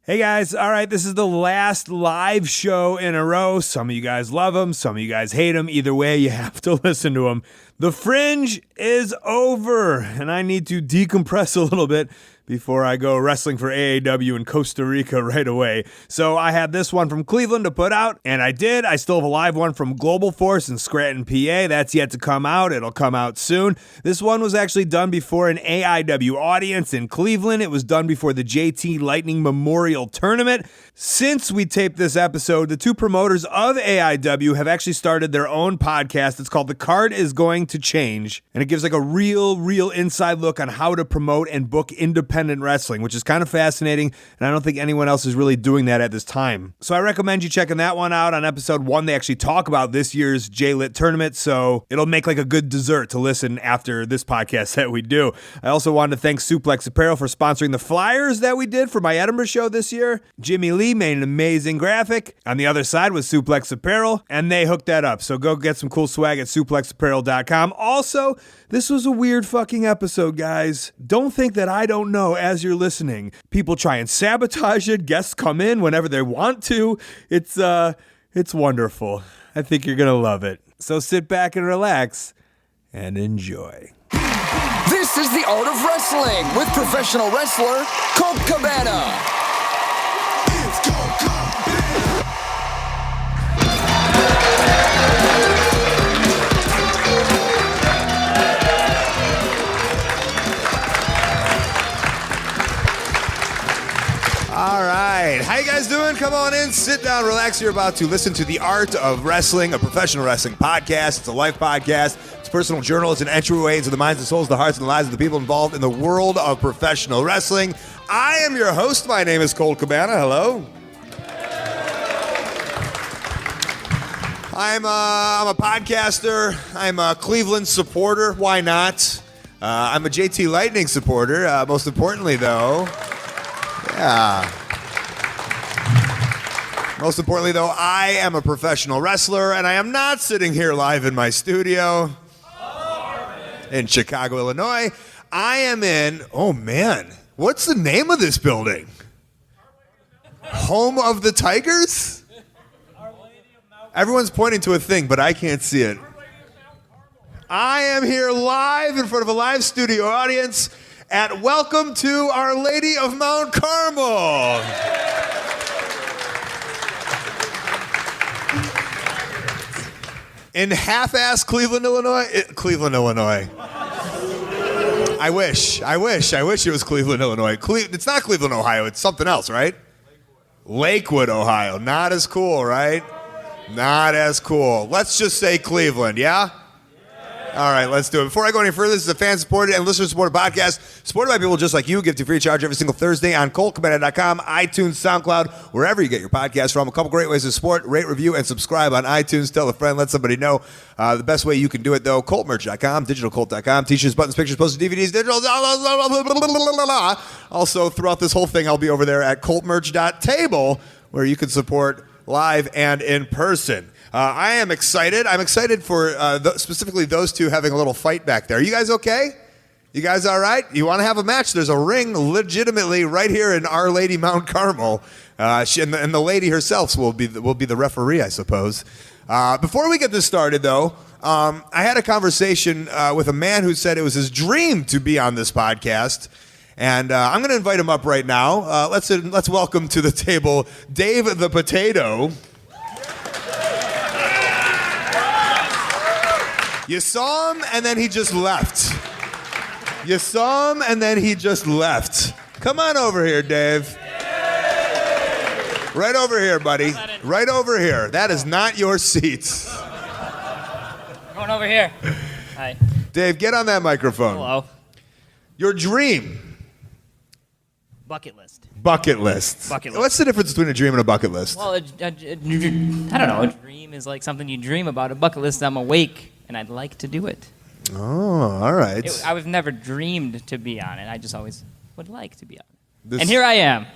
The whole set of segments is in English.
Hey guys, all right, this is the last live show in a row. Some of you guys love them, some of you guys hate them. Either way, you have to listen to them. The Fringe is over, and I need to decompress a little bit before I go wrestling for AAW in Costa Rica right away. So I had this one from Cleveland to put out, and I did. I still have a live one from Global Force in Scranton, PA. That's yet to come out. It'll come out soon. This one was actually done before an AIW audience in Cleveland. It was done before the JT Lightning Memorial Tournament. Since we taped this episode, the two promoters of AIW have actually started their own podcast. It's called The Card Is Going to Change, and it gives like a real inside look on how to promote and book independent wrestling, which is kind of fascinating, and I don't think anyone else is really doing that at this time. So I recommend you checking that one out. On episode 1, they actually talk about this year's J-Lit tournament, so it'll make like a good dessert to listen after this podcast that we do. I also wanted to thank Suplex Apparel for sponsoring the flyers that we did for my Edinburgh show this year. Jimmy Lee made an amazing graphic. On the other side was Suplex Apparel, and they hooked that up, so go get some cool swag at suplexapparel.com. Also, this was a weird fucking episode, guys. Don't think that I don't know as you're listening. People try and sabotage it. Guests come in whenever they want to. It's wonderful. I think you're gonna love it. So sit back and relax and enjoy. This is the Art of Wrestling with professional wrestler Colt Cabana. It's Colt Cabana. All right. How you guys doing? Come on in, sit down, relax. You're about to listen to The Art of Wrestling, a professional wrestling podcast. It's a life podcast. It's a personal journal. It's an entryway into the minds and souls, the hearts and the lives of the people involved in the world of professional wrestling. I am your host. My name is Colt Cabana. Hello. I'm a podcaster. I'm a Cleveland supporter. Why not? I'm a JT Lightning supporter. Most importantly, though... Yeah. Most importantly, though, I am a professional wrestler, and I am not sitting here live in my studio in Chicago, Illinois. I am in, oh man, what's the name of this building? Home of the Tigers? Everyone's pointing to a thing, but I can't see it. I am here live in front of a live studio audience at Welcome to Our Lady of Mount Carmel. In half-ass Cleveland, Illinois? Cleveland, Illinois. I wish it was Cleveland, Illinois. It's not Cleveland, Ohio. It's something else, right? Lakewood, Ohio. Not as cool, right? Not as cool. Let's just say Cleveland, yeah? All right, let's do it. Before I go any further, this is a fan-supported and listener-supported podcast supported by people just like you. Give to free of charge every single Thursday on ColtCabana.com, iTunes, SoundCloud, wherever you get your podcasts from. A couple great ways to support, rate, review, and subscribe on iTunes. Tell a friend, let somebody know. The best way you can do it, though, ColtMerch.com, DigitalColt.com, t-shirts, buttons, pictures, posters, DVDs, digital. Also, throughout this whole thing, I'll be over there at ColtMerch.table, where you can support live and in person. I am excited. I'm excited for specifically those two having a little fight back there. Are you guys okay? You guys all right? You want to have a match? There's a ring legitimately right here in Our Lady Mount Carmel. And the lady herself will be the referee, I suppose. Before we get this started, though, I had a conversation with a man who said it was his dream to be on this podcast. And I'm going to invite him up right now. Let's welcome to the table Dave the Potato. You saw him, and then he just left. You saw him, and then he just left. Come on over here, Dave. Right over here, buddy. Right over here. That is not your seat. Going over here. Hi. Dave, get on that microphone. Hello. Your dream. Bucket list. Bucket list. Bucket list. What's the difference between a dream and a bucket list? Well, I don't know. A dream is like something you dream about. A bucket list, I'm awake, and I'd like to do it. Oh, all right. I've never dreamed to be on it. I just always would like to be on it. And here I am.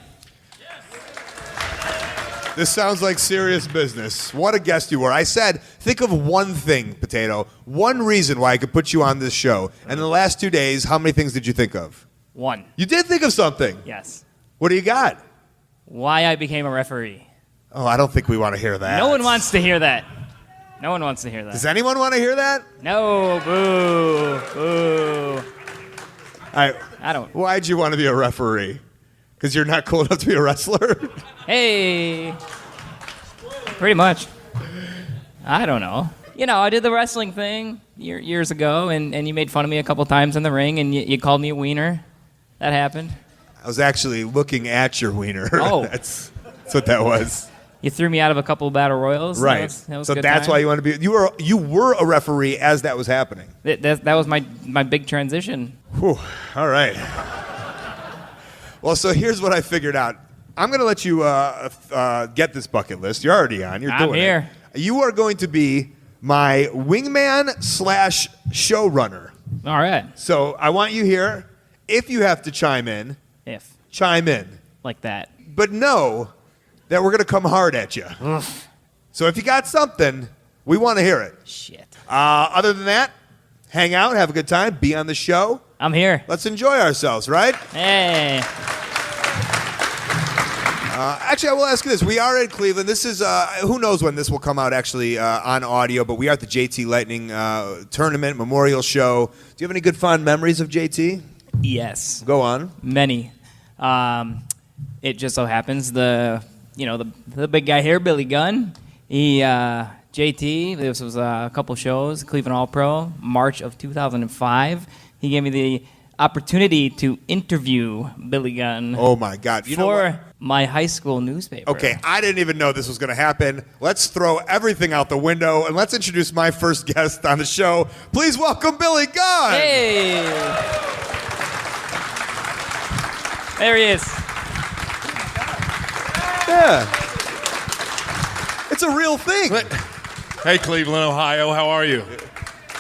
This sounds like serious business. What a guest you were. I said, think of one thing, Potato, one reason why I could put you on this show. And in the last 2 days, how many things did you think of? One. You did think of something? Yes. What do you got? why I became a referee. Oh, I don't think we want to hear that. No one wants to hear that. No one wants to hear that. Does anyone want to hear that? No, boo, boo. I don't. Why'd you want to be a referee? Because you're not cool enough to be a wrestler? Hey. Pretty much. I don't know. I did the wrestling thing years ago, and you made fun of me a couple times in the ring, and you called me a wiener. That happened. I was actually looking at your wiener. Oh. That's what that was. You threw me out of a couple battle royals. Right. That was so a good that's time. why you want to be. You were a referee as that was happening. That was my big transition. Whew. All right. Well, so here's what I figured out. I'm going to let you get this bucket list. You're already on. You're doing I'm here. it. You are going to be my wingman / showrunner. All right. So I want you here. If you have to chime in, chime in. Like that. But know that we're going to come hard at you. So if you got something, we want to hear it. Shit. Other than that, hang out, have a good time, be on the show. I'm here. Let's enjoy ourselves, right? Hey. Actually, I will ask you this. We are in Cleveland. This is, who knows when this will come out actually on audio, but we are at the JT Lightning Tournament Memorial Show. Do you have any good fond memories of JT? Yes. Go on. Many. It just so happens the big guy here, Billy Gunn, JT, this was a couple shows, Cleveland All-Pro, March of 2005. He gave me the opportunity to interview Billy Gunn. Oh, my God. For my high school newspaper. Okay, I didn't even know this was going to happen. Let's throw everything out the window, and let's introduce my first guest on the show. Please welcome Billy Gunn. Hey. There he is. Yeah. It's a real thing. Hey, Cleveland, Ohio, how are you?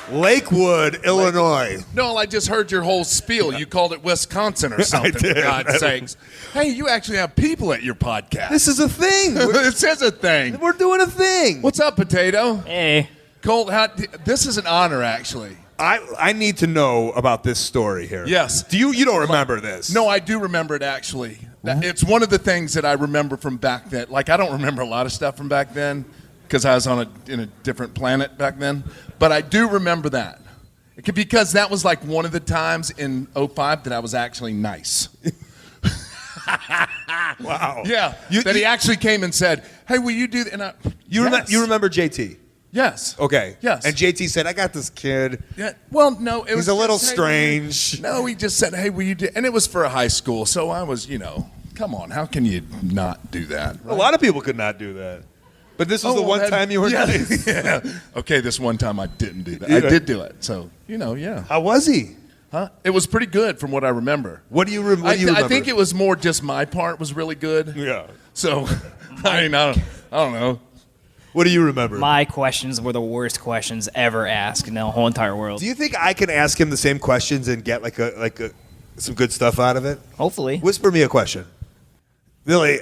Lakewood, Illinois. No, I just heard your whole spiel. You called it Wisconsin or something, I did. for God's sakes. Hey, you actually have people at your podcast. This is a thing. This is a thing. We're doing a thing. What's up, Potato? Hey. Colt, this is an honor, actually. I need to know about this story here. Yes. Do you don't remember this? No, I do remember it, actually. It's one of the things that I remember from back then. Like, I don't remember a lot of stuff from back then because I was in a different planet back then. But I do remember that. Because that was like one of the times in 2005 that I was actually nice. Wow. Yeah. He actually came and said, hey, will you do that? And you remember JT? Yes. Okay. Yes. And JT said, I got this kid. Yeah. Well, no. He's a little strange. No, he just said, hey, will you do? And it was for a high school. So I was, come on. How can you not do that? Right? A lot of people could not do that. But this was the one time you were nice. Yeah. Okay, this one time I didn't do that. I did do it. So, yeah. How was he? Huh? It was pretty good from what I remember. What do you remember? I think it was more just my part was really good. Yeah. So, I don't know. What do you remember? My questions were the worst questions ever asked in the whole entire world. Do you think I can ask him the same questions and get some good stuff out of it? Hopefully. Whisper me a question. Billy,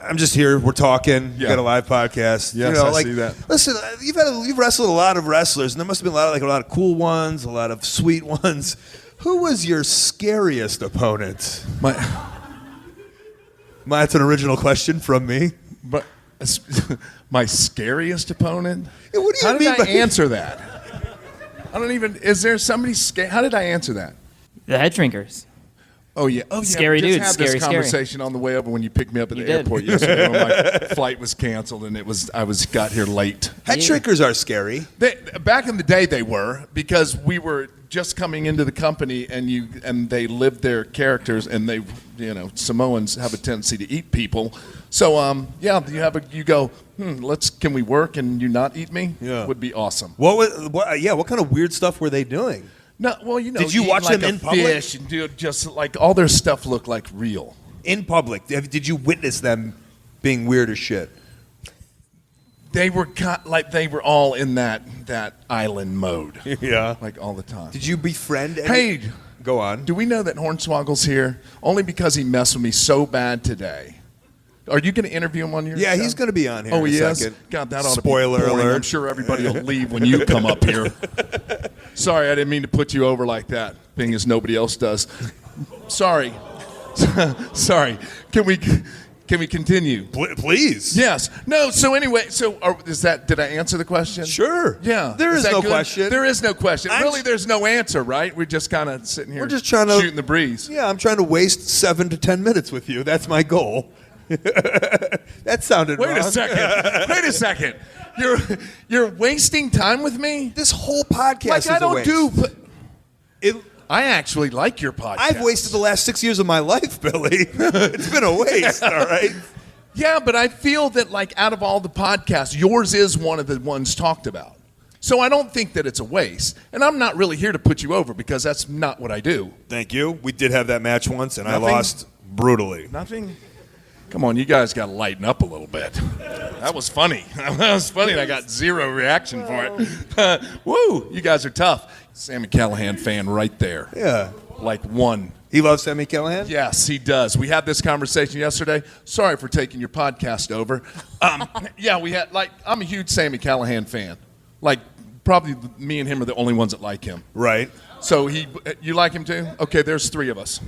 I'm just here. We're talking. Yeah. You got a live podcast. Yes, I see that. Listen, you've wrestled a lot of wrestlers, and there must have been a lot of cool ones, a lot of sweet ones. Who was your scariest opponent? That's an original question from me. But my scariest opponent? Yeah, what do you How mean did I by answer that? I don't even. Is there somebody scared? How did I answer that? The head shrinkers. Oh yeah. Scary we just dude, had scary, this scary. conversation on the way over when you picked me up at You the did. airport yesterday. When my flight was canceled and I got here late. Head shrinkers are scary. Back in the day, they were because we were just coming into the company and they lived their characters and they Samoans have a tendency to eat people. So you go can we work and you not eat me? Yeah. Would be awesome. What kind of weird stuff were they doing? No, well, Did you eat watch like them a in public? fish and do just like all their stuff looked like real. In public, did you witness them being weird as shit? They were they were all in that island mode. Yeah. Like all the time. Did you befriend any? Hey, Go on. do we know that Hornswoggle's here? Only because he messed with me so bad today. Are you going to interview him on your show? He's going to be on here Oh, in he a is? second. God, that ought to Spoiler be boring. alert. I'm sure everybody will leave when you come up here. Sorry, I didn't mean to put you over like that, being as nobody else does. Sorry. Sorry. Can we continue? Please. Yes. No. So anyway, did I answer the question? Sure. Yeah. There is no good? question. There is no question. Really, there's no answer, right? We're just kind of sitting here. We're just trying to shooting the breeze. Yeah, I'm trying to waste 7 to 10 minutes with you. That's my goal. That sounded wrong. Wait a second. You're wasting time with me? This whole podcast Like is I don't a waste. I actually like your podcast. I've wasted the last 6 years of my life, Billy. It's been a waste, all right? Yeah, but I feel that like out of all the podcasts, yours is one of the ones talked about. So I don't think that it's a waste. And I'm not really here to put you over because that's not what I do. Thank you. We did have that match once, and Nothing? I lost brutally. Nothing? Come on, you guys got to lighten up a little bit. That was funny. That was funny, and I got zero reaction for it. Woo, you guys are tough. Sammy Callahan fan right there. Yeah. Like one. He loves Sammy Callahan? Yes, he does. We had this conversation yesterday. Sorry for taking your podcast over. Yeah, we had, I'm a huge Sammy Callahan fan. Like, probably me and him are the only ones that like him. Right. So you like him too? Okay, there's 3 of us.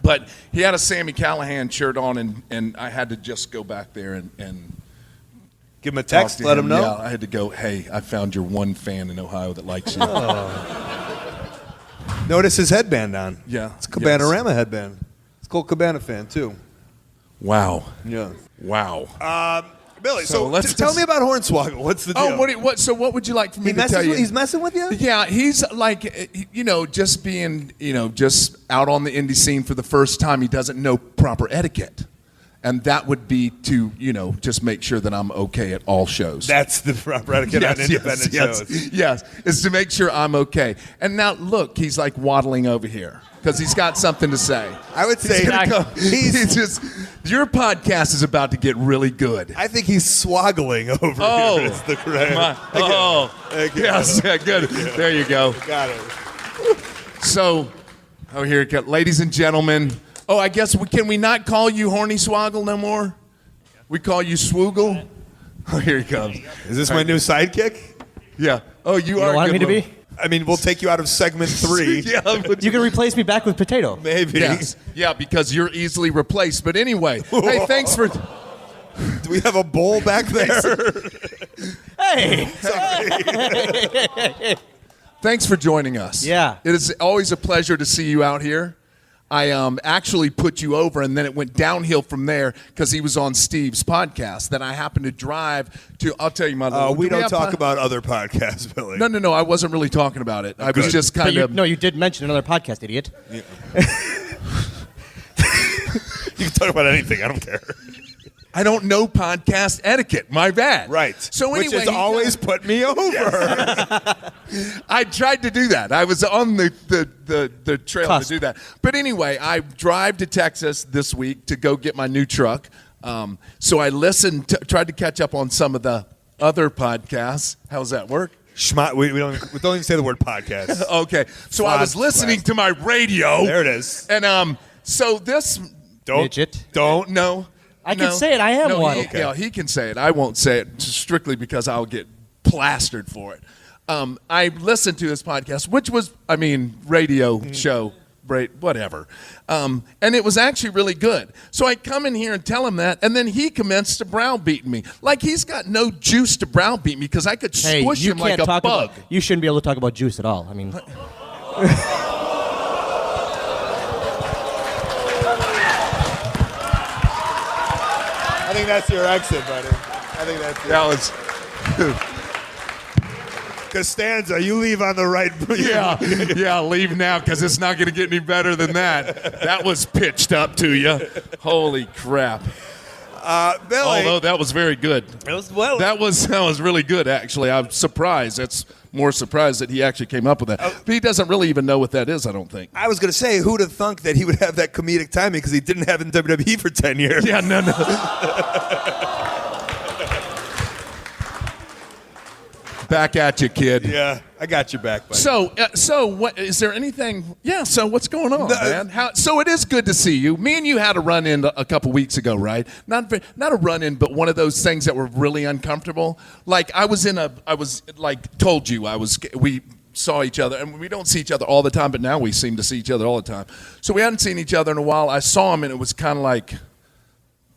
But he had a Sammy Callahan shirt on, and I had to just go back there and give him a text, let him know? Yeah, I had to go, hey, I found your one fan in Ohio that likes you. Notice his headband on. Yeah. It's a Cabanarama headband. It's Colt Cabana fan, too. Wow. Yeah. Wow. Billy, So tell me about Hornswoggle. What's the deal? So what would you like for me to tell you? He's messing with you? Yeah, he's like, just being, just out on the indie scene for the first time. He doesn't know proper etiquette. And that would be to, just make sure that I'm okay at all shows. That's the proper etiquette on independent shows. Yes, is to make sure I'm okay. And now, look, he's like waddling over here because he's got something to say. I would say he's just, your podcast is about to get really good. I think he's swaggling over here. Is the correct. Yes, yeah, good. There you go. Got it. So, here it comes. Ladies and gentlemen. Oh, I guess can we not call you Hornswoggle no more? We call you Swoogle? Oh, here he comes. Is this my new sidekick? Yeah. Oh, you are. Want me to be? I mean, we'll take you out of segment 3. Yeah. You can replace me back with Potato. Maybe. Yes. Yeah, because you're easily replaced. But anyway, hey, thanks for. Do we have a bowl back there? Hey! Thanks for joining us. Yeah. It is always a pleasure to see you out here. I actually put you over, and then it went downhill from there because he was on Steve's podcast. Then I happened to drive to. I'll tell you my. We don't talk about other podcasts, Billy. No. I wasn't really talking about it. I was just kind of. No, you did mention another podcast, idiot. Yeah. You can talk about anything. I don't care. I don't know podcast etiquette. My bad. Right. So anyway, which has always put me over. I tried to do that. I was on the trail Cusp. to do that. But anyway, I drive to Texas this week to go get my new truck. So I tried to catch up on some of the other podcasts. How's that work? We don't even say the word podcast. Okay. So I was listening to my radio. There it is. And so this Midget. No. I can say it. I am one. Yeah, he can say it. I won't say it strictly because I'll get plastered for it. I listened to his podcast, which was, radio show, whatever. And it was actually really good. So I come in here and tell him that, and then he commenced to browbeat me. Like he's got no juice to browbeat me because I could squish him like a bug. You shouldn't be able to talk about juice at all. I think that's your exit, buddy. I think that's That was... Costanza, you leave on the right. Yeah, leave now because it's not going to get any better than that. That was pitched up to you. Holy crap. Billy. Although that was very good. That was really good, actually. I'm surprised. That's more surprised that he actually came up with that. But he doesn't really even know what that is, I don't think. I was going to say, who'd have thunk that he would have that comedic timing because he didn't have it in WWE for 10 years. Yeah, no. Back at you, kid. Yeah, I got your back, buddy. So what is there anything? Yeah. So what's going on, man? So it is good to see you. Me and you had a run in a couple weeks ago, right? Not a run in, but one of those things that were really uncomfortable. Like we saw each other, and we don't see each other all the time, but now we seem to see each other all the time. So we hadn't seen each other in a while. I saw him, and it was kind of like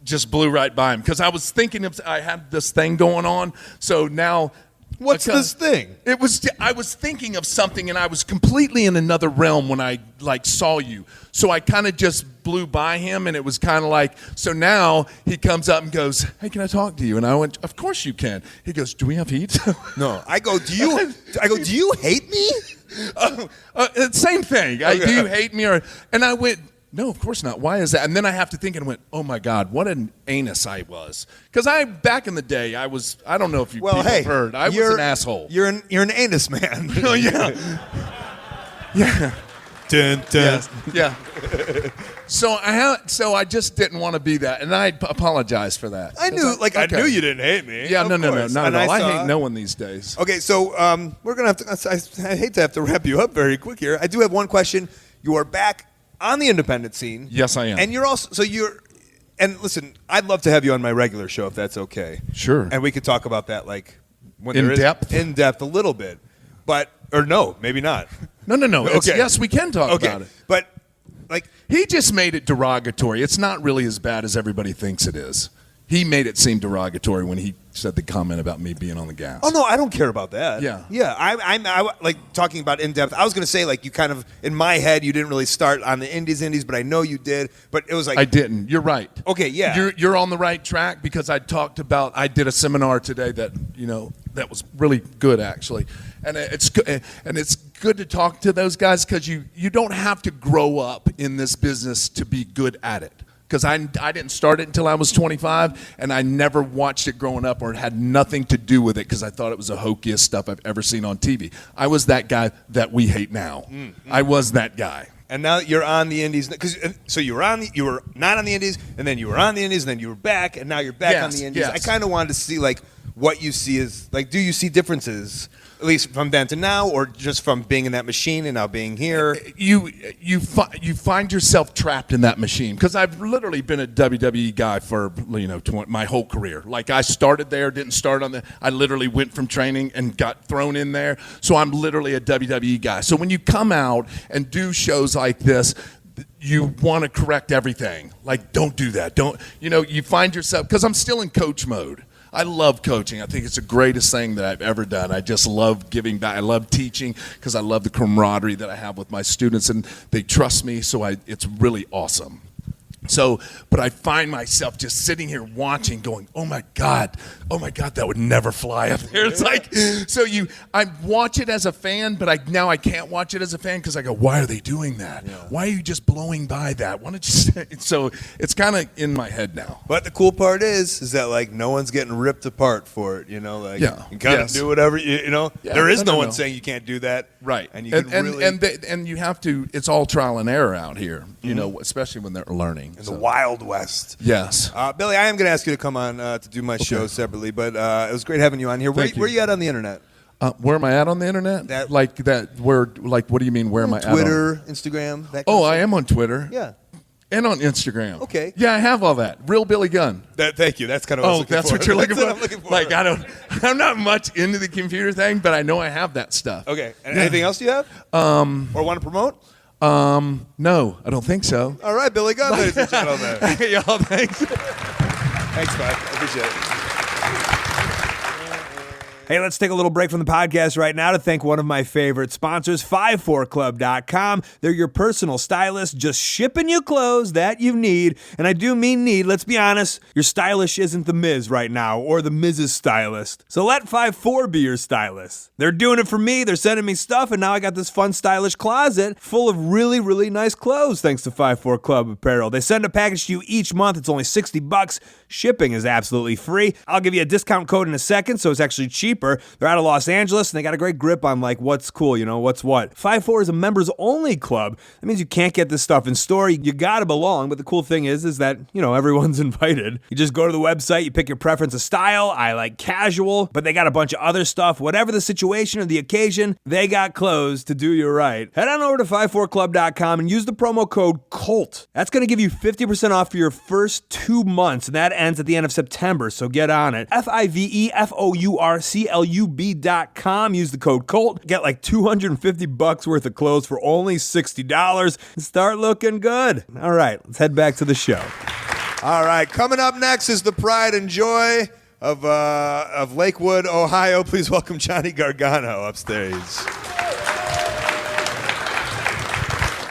just blew right by him because I was thinking I had this thing going on. So now, What's this thing? I was thinking of something, and I was completely in another realm when I saw you. So I kind of just blew by him, and it was kind of like. So now he comes up and goes, "Hey, can I talk to you?" And I went, "Of course you can." He goes, "Do we have heat?" No. I go, do you hate me? Same thing. Okay. Do you hate me? And I went, no, of course not. Why is that? And then I have to think and went, oh my God, what an anus I was. Because back in the day, I don't know if you people have heard, I was an asshole. You're an anus man. Oh, yeah. Yeah. Dun, dun. Yeah. So I just didn't want to be that, and I apologize for that. I knew you didn't hate me. Yeah, no, not at all. I hate no one. one these days. Okay, so we're gonna have to. I hate to have to wrap you up very quick here. I do have one question. You are back on the independent scene. Yes, I am. And you're also And listen, I'd love to have you on my regular show if that's okay. Sure. And we could talk about that when in depth. In depth a little bit, or no, maybe not. No. Okay. Yes, we can talk about it. But he just made it derogatory. It's not really as bad as everybody thinks it is. He made it seem derogatory when he said the comment about me being on the gas. Oh no, I don't care about that. Yeah. I like talking about in depth. I was gonna say you kind of in my head you didn't really start on the indies, but I know you did. But it was I didn't. You're right. Okay, yeah. You're on the right track because I did a seminar today that that was really good actually, and it's good to talk to those guys because you don't have to grow up in this business to be good at it. Because I didn't start it until I was 25, and I never watched it growing up, or it had nothing to do with it because I thought it was the hokiest stuff I've ever seen on TV. I was that guy that we hate now. I was that guy. And now you're on the indies. So you were not on the indies, and then you were on the indies, and then you were back, and now you're back on the indies. Yes. I kind of wanted to see what you see is do you see differences? At least from then to now, or just from being in that machine and now being here? You find yourself trapped in that machine because I've literally been a WWE guy for my whole career. I started there, didn't start on I literally went from training and got thrown in there. So I'm literally a WWE guy. So when you come out and do shows like this, you want to correct everything. Don't do that. Don't you find yourself because I'm still in coach mode. I love coaching. I think it's the greatest thing that I've ever done. I just love giving back. I love teaching because I love the camaraderie that I have with my students, and they trust me, so it's really awesome. So, but I find myself just sitting here watching, going, oh my God, that would never fly up there. It's I watch it as a fan, but now I can't watch it as a fan because I go, why are they doing that? Yeah. Why are you just blowing by that? Why don't you? So it's kind of in my head now. But the cool part is that no one's getting ripped apart for it. You kind of do whatever Yeah, there is no one saying you can't do that. Right. And you and you have to. It's all trial and error out here. Especially when they're learning. In the Wild West. Yes. Billy, I am going to ask you to come on to do my show separately, but it was great having you on here. Where are you at on the internet? Where am I at on the internet? What do you mean, where am I at? Twitter, Instagram, that kind of I am on Twitter. Yeah. And on Instagram. Okay. Yeah, I have all that. Real Billy Gunn. Thank you. That's kind of what I was looking that's for. what you're looking for? That's what I'm looking for. I'm not much into the computer thing, but I know I have that stuff. Okay. And anything else you have? Or want to promote? No, I don't think so. All right, Billy Gunn, ladies and gentlemen. Hey, y'all, thanks. Thanks, bud. I appreciate it. Hey, let's take a little break from the podcast right now to thank one of my favorite sponsors, 54club.com. They're your personal stylist, just shipping you clothes that you need. And I do mean need. Let's be honest, your stylish isn't the Miz right now or the Miz's stylist. So let 54 be your stylist. They're doing it for me. They're sending me stuff, and now I got this fun, stylish closet full of really, really nice clothes thanks to 54 Club Apparel. They send a package to you each month. It's only $60. Shipping is absolutely free. I'll give you a discount code in a second, so it's actually cheaper. They're out of Los Angeles, and they got a great grip on what's cool, what's what. 54 is a members-only club. That means you can't get this stuff in store. You gotta belong, but the cool thing is that, everyone's invited. You just go to the website, you pick your preference of style. I like casual, but they got a bunch of other stuff. Whatever the situation or the occasion, they got clothes to do you right. Head on over to 54club.com and use the promo code COLT. That's gonna give you 50% off for your first 2 months, and that ends at the end of September, so get on it. FIVEFOURCLUB.com. Use the code COLT. Get $250 worth of clothes for only $60 and start looking good. All right, let's head back to the show. All right, coming up next is the pride and joy of Lakewood, Ohio. Please welcome Johnny Gargano upstairs.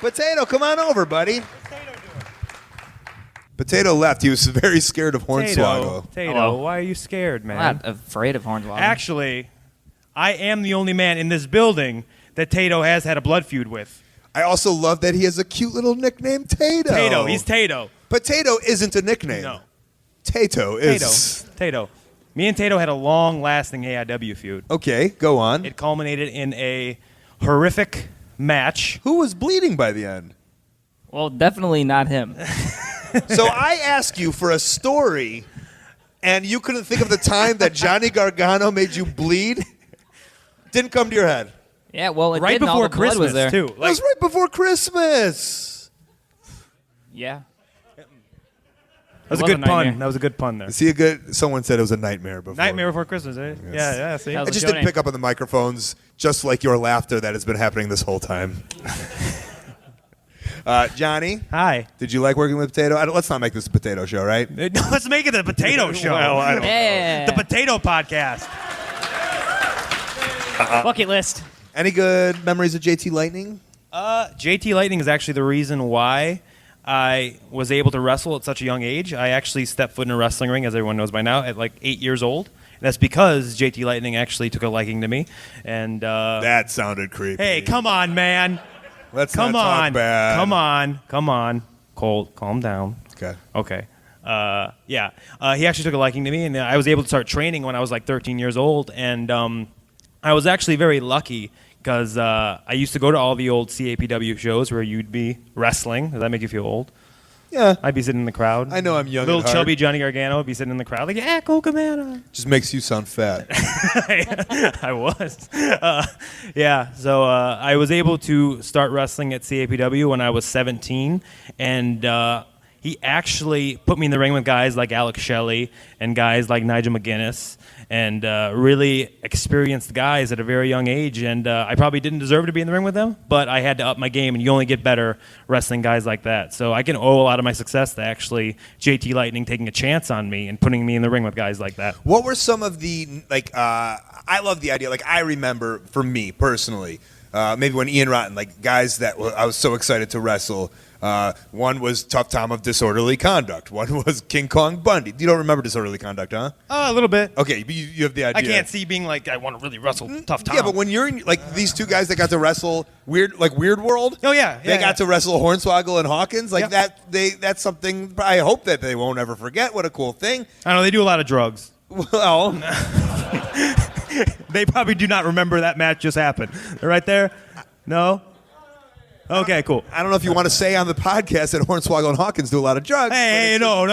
Potato, come on over, buddy. Potato left. He was very scared of Hornswoggle. Potato, why are you scared, man? I'm not afraid of Hornswoggle. Actually, I am the only man in this building that Tato has had a blood feud with. I also love that he has a cute little nickname, Tato. Tato, he's Tato. Potato isn't a nickname. No. Tato is. Tato. Me and Tato had a long-lasting AIW feud. Okay, go on. It culminated in a horrific match. Who was bleeding by the end? Well, definitely not him. So I asked you for a story, and you couldn't think of the time that Johnny Gargano made you bleed? Didn't come to your head. Yeah, well, it Right didn't. All before the blood Christmas, was there. too. That was right before Christmas. Yeah. That was a It was good a pun. nightmare. That was a good pun there. Is he a good? Someone said it was a nightmare before. Nightmare Before Christmas, eh? Yes. Yeah, see? That I was just a didn't Johnny. pick up on the microphones, just like your laughter that has been happening this whole time. Johnny, Hi. did you like working with Potato? Let's not make this a potato show, right? Let's make it a potato show. Well, I don't know. Yeah. The Potato Podcast. Bucket list. Any good memories of JT Lightning? JT Lightning is actually the reason why I was able to wrestle at such a young age. I actually stepped foot in a wrestling ring, as everyone knows by now, at like 8 years old. And that's because JT Lightning actually took a liking to me. And That sounded creepy. hey, come on, man. Let's Come not talk on. bad. Come on. Colt, calm down. Okay. Okay. Yeah. He actually took a liking to me, and I was able to start training when I was like 13 years old. And I was actually very lucky because I used to go to all the old CAPW shows where you'd be wrestling. Does that make you feel old? Yeah. I'd be sitting in the crowd. I know I'm young Little at heart. chubby Johnny Gargano would be sitting in the crowd like, yeah, Colt Cabana. Just makes you sound fat. I was. Yeah, so I was able to start wrestling at CAPW when I was 17, and he actually put me in the ring with guys like Alex Shelley and guys like Nigel McGuinness, and really experienced guys at a very young age, and I probably didn't deserve to be in the ring with them, but I had to up my game, and you only get better wrestling guys like that. So I can owe a lot of my success to actually JT Lightning taking a chance on me and putting me in the ring with guys like that. What were some of the, I love the idea. Like, I remember, for me personally, maybe when Ian Rotten, like, guys that I was so excited to wrestle. One was Tough Tom of Disorderly Conduct. One was King Kong Bundy. You don't remember Disorderly Conduct, huh? A little bit. Okay, but you have the idea. I can't see being like, I want to really wrestle Tough Tom. Yeah, but when you're in, like, these two guys that got to wrestle Weird World. Oh, yeah. They got to wrestle Hornswoggle and Hawkins. Like, Yep. that's something I hope that they won't ever forget. What a cool thing. I know, they do a lot of drugs. Well, They probably do not remember that match just happened. They're right there? No? Okay, cool. I don't know if you want to say on the podcast that Hornswoggle and Hawkins do a lot of drugs. Hey, no.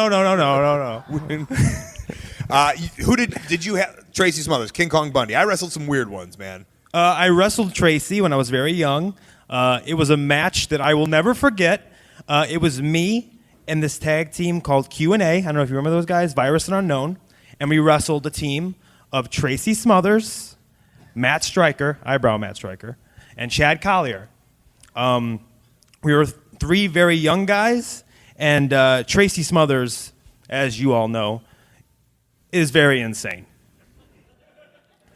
Who did you have? Tracy Smothers, King Kong Bundy. I wrestled some weird ones, man. I wrestled Tracy when I was very young. It was a match that I will never forget. It was me and this tag team called Q&A. I don't know if you remember those guys, Virus and Unknown. And we wrestled a team of Tracy Smothers, Matt Stryker, eyebrow Matt Stryker, and Chad Collier. We were three very young guys, and Tracy Smothers, as you all know, is very insane.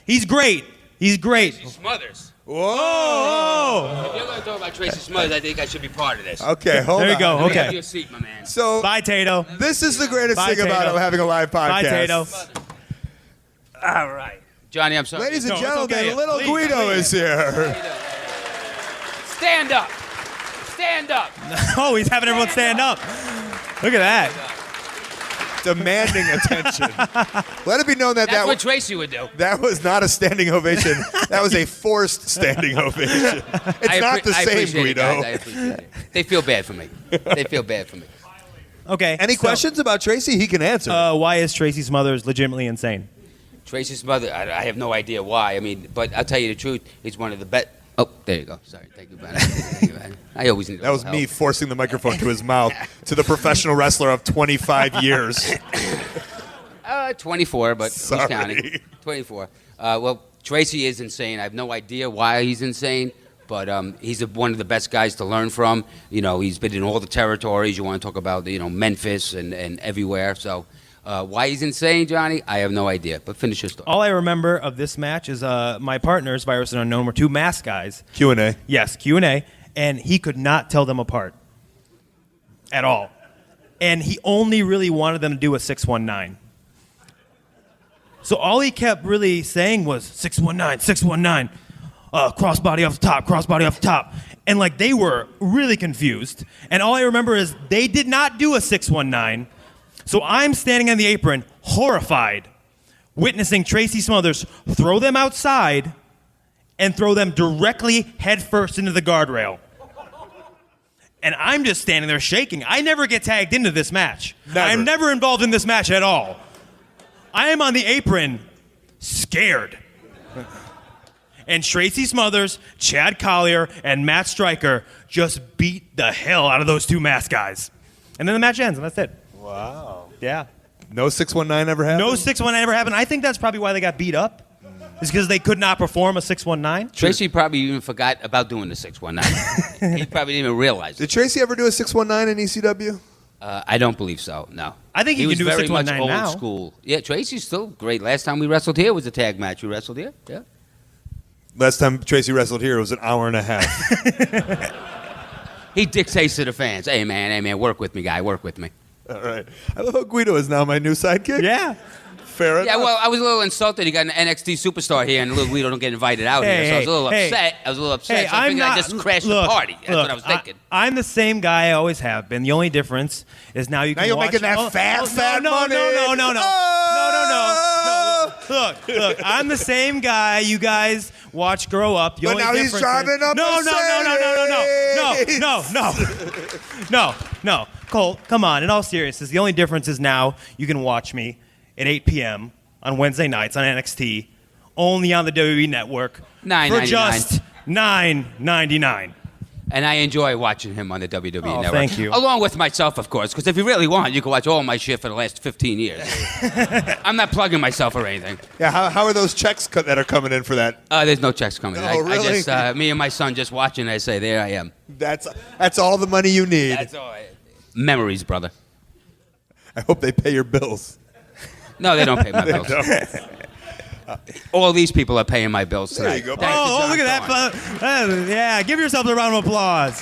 He's great. Tracy Smothers. Whoa! If you're going to talk about Tracy Smothers, I think I should be part of this. Okay, hold on. There you go. Let me Okay. have your seat, my man. So, Bye, Tato. this is the greatest Bye, thing about Tato. having a live podcast. Bye, Tato. All right. Johnny, I'm sorry. Ladies and No, it's gentlemen, okay. little Please, Guido is here. Stand up. Stand up. Oh, he's having everyone stand up. Look at that. Demanding attention. Let it be known that That's what Tracy would do. that was not a standing ovation. That was a forced standing ovation. It's not the I same, appreciate it, Guido. guys. I appreciate it. They feel bad for me. Okay. Any so, questions about Tracy? He can answer. Why is Tracy Smothers legitimately insane? Tracy's mother, I have no idea why. I mean, but I'll tell you the truth. He's one of the best. Oh, there you go. Sorry. Thank you, man. I always need a That was little me help. forcing the microphone to his mouth to the professional wrestler of 25 years. 24, but Sorry. who's counting? 24. Well, Tracy is insane. I have no idea why he's insane, But he's one of the best guys to learn from. You know, he's been in all the territories. You want to talk about, you know, Memphis and everywhere. So why he's insane, Johnny, I have no idea. But finish your story. All I remember of this match is my partners, Virus and Unknown, were two masked guys. Q&A. Yes, Q&A. And he could not tell them apart at all. And he only really wanted them to do a 619. So all he kept really saying was 619, 619. Crossbody off the top, crossbody off the top. And like they were really confused. And all I remember is they did not do a 619. So I'm standing on the apron, horrified, witnessing Tracy Smothers throw them outside and throw them directly headfirst into the guardrail. And I'm just standing there shaking. I never get tagged into this match. Never. I'm never involved in this match at all. I am on the apron, scared. And Tracy Smothers, Chad Collier, and Matt Stryker just beat the hell out of those two masked guys. And then the match ends, and that's it. Wow. Yeah. No 619 ever happened? No 619 ever happened. I think that's probably why they got beat up. It's because they could not perform a 619. Tracy probably even forgot about doing the 619. He probably didn't even realize Did it. Tracy ever do a 619 in ECW? I don't believe so, no. I think he was can do a very much 619 old now. school. Yeah, Tracy's still great. Last time we wrestled here was a tag match. You wrestled here? Yeah. Last time Tracy wrestled here, it was an hour and a half. He dictates to the fans. Hey, man, work with me, guy. Work with me. All right. I love how Guido is now my new sidekick. Yeah. Fair enough. Yeah, well, I was a little insulted. He got an NXT superstar here, and little Guido don't get invited out here. So I was a little upset. I was a little upset. So I figured I'd just crash the party. That's what I was thinking. I'm the same guy I always have been. The only difference is now you can you're watch. making that fat money. No. Look. I'm the same guy you guys watch grow up. The But only now he's difference driving up No. Colt, come on. In all seriousness, the only difference is now you can watch me at 8 p.m. on Wednesday nights on NXT, only on the WWE Network for $9.99. just $9.99. And I enjoy watching him on the WWE Network. Thank you. Along with myself, of course, because if you really want, you can watch all my shit for the last 15 years. I'm not plugging myself or anything. Yeah, how are those checks that are coming in for that? There's no checks coming. Oh, I really? just, me and my son just watching, I say, there I am. That's all the money you need. That's all. Memories, brother. I hope they pay your bills. No, they don't pay my bills. All these people are paying my bills tonight. There you go. Thanks to John Look at Thorne. that. Yeah, give yourself a round of applause.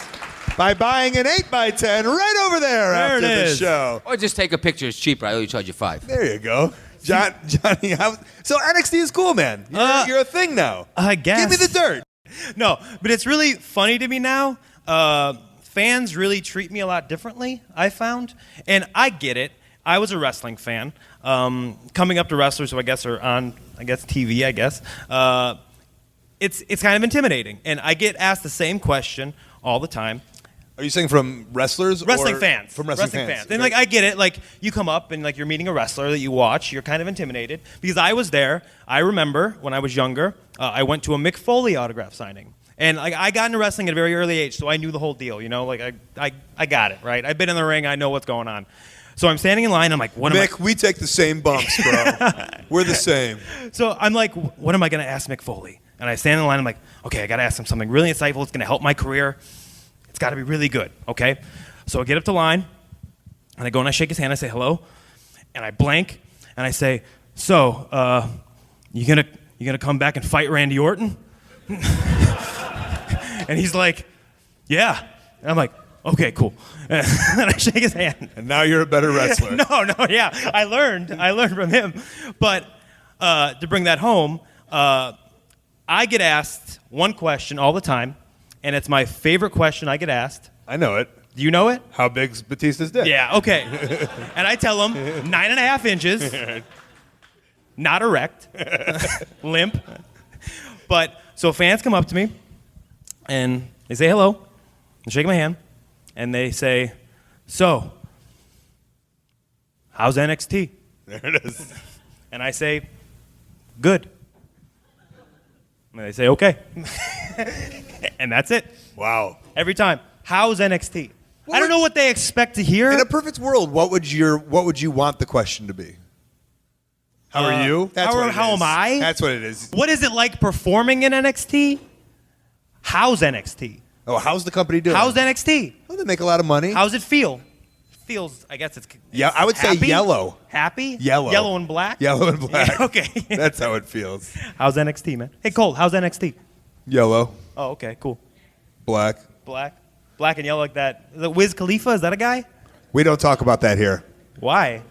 By buying an 8x10 right over there There after it the is. show. Or just take a picture. It's cheaper. I only charge you $5. There you go. Johnny, so NXT is cool, man. You're a thing now. I guess. Give me the dirt. No, but it's really funny to me now. Fans really treat me a lot differently, I found. And I get it. I was a wrestling fan. Coming up to wrestlers who I guess are on, TV, it's kind of intimidating. And I get asked the same question all the time. Are you saying from wrestlers? Wrestling or fans. From wrestling fans. And I get it. Like, you come up and you're meeting a wrestler that you watch. You're kind of intimidated. Because I was there. I remember when I was younger, I went to a Mick Foley autograph signing. And I got into wrestling at a very early age, so I knew the whole deal. I got it, right? I've been in the ring. I know what's going on. So I'm standing in line. I'm like, Mick, we take the same bumps, bro. We're the same. So I'm like, what am I going to ask Mick Foley? And I stand in line. I'm like, okay, I got to ask him something really insightful. It's going to help my career. It's got to be really good, okay? So I get up to line, and I go and I shake his hand. I say, hello. And I blank, and I say, so, you gonna come back and fight Randy Orton? And he's like, yeah. And I'm like, okay, cool. And I shake his hand. And now you're a better wrestler. Yeah. I learned from him. But to bring that home, I get asked one question all the time, and it's my favorite question I get asked. I know it. Do you know it? How big's Batista's dick? Yeah, okay. And I tell him 9.5 inches, not erect, limp. But so fans come up to me, and they say hello, and shake my hand, and they say, so, how's NXT? There it is. And I say, good. And they say, okay. And that's it. Wow. Every time. How's NXT? I don't know what they expect to hear. In a perfect world, what would you want the question to be? How are you? How am I? That's what it is. What is it like performing in NXT? How's NXT? Oh, how's the company doing? How's NXT? Oh, they make a lot of money. How's it feel? Feels, I guess it's Yeah, I would say happy? yellow. Happy? Yellow. Yellow and black? Yellow and black. Okay. That's how it feels. How's NXT, man? Hey, Colt, how's NXT? Yellow, Oh, okay, cool. black. Black? Black and yellow like that. The Wiz Khalifa, is that a guy? We don't talk about that here. Why?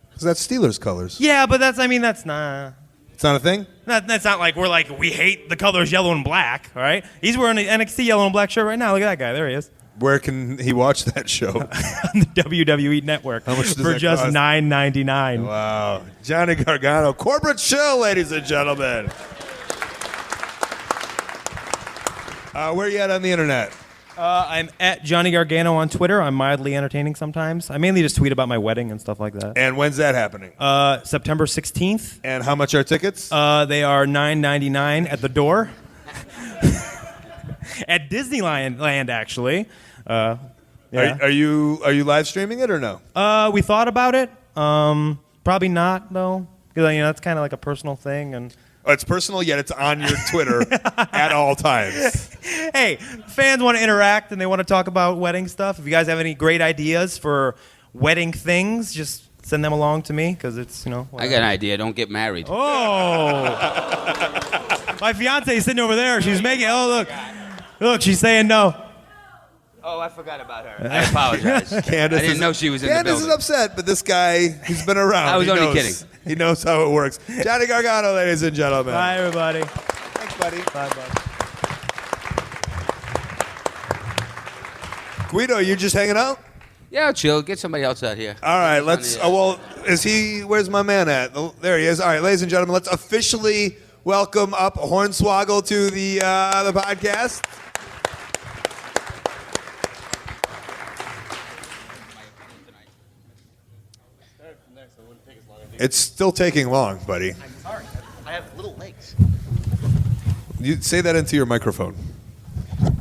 Because that's Steelers colors. Yeah, but that's not... It's not a thing? That's not like we're like, we hate the colors yellow and black, all right? He's wearing an NXT yellow and black shirt right now. Look at that guy. There he is. Where can he watch that show? On the WWE Network. How much does for that just cost? $9.99. Wow. Johnny Gargano. Corporate chill, ladies and gentlemen. Where are you at on the internet? I'm at Johnny Gargano on Twitter. I'm mildly entertaining sometimes. I mainly just tweet about my wedding and stuff like that. And when's that happening? September 16th. And how much are tickets? They are $9.99 at the door. At Disneyland, actually. Yeah. Are you live streaming it or no? We thought about it. Probably not, though. Because, that's kind of like a personal thing. And Oh, it's personal, yet it's on your Twitter at all times. hey, fans want to interact and they want to talk about wedding stuff. If you guys have any great ideas for wedding things, just send them along to me because it's, I got an idea. Don't get married. Oh. My fiance is sitting over there. She's making, look, she's saying no. Oh, I forgot about her. I apologize. Candace I didn't know she was in the Candace building. is upset, but this guy, he's been around. I was He only knows. kidding. He knows how it works. Johnny Gargano, ladies and gentlemen. Bye, everybody. Thanks, buddy. Bye, bye. Guido, you just hanging out? Yeah, chill. Get somebody else out here. All right, let's. Where's my man at? Oh, there he is. All right, ladies and gentlemen, let's officially welcome up Hornswoggle to the podcast. It's still taking long, buddy. I'm sorry. I have little legs. You say that into your microphone.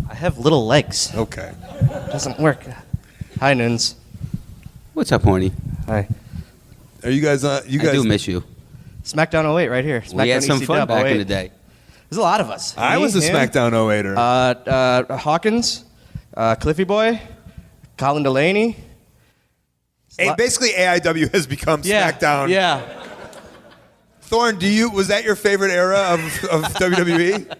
I have little legs. Okay. It doesn't work. Hi, Nuns. What's up, horny? Hi. Are you guys? I do miss you. SmackDown 08 right here. SmackDown We had some fun back in the day. There's a lot of us. I Me, was a him, SmackDown 08er. Hawkins, Cliffy Boy, Colin Delaney. Basically, AIW has become SmackDown. Yeah. Thorne, was that your favorite era of WWE?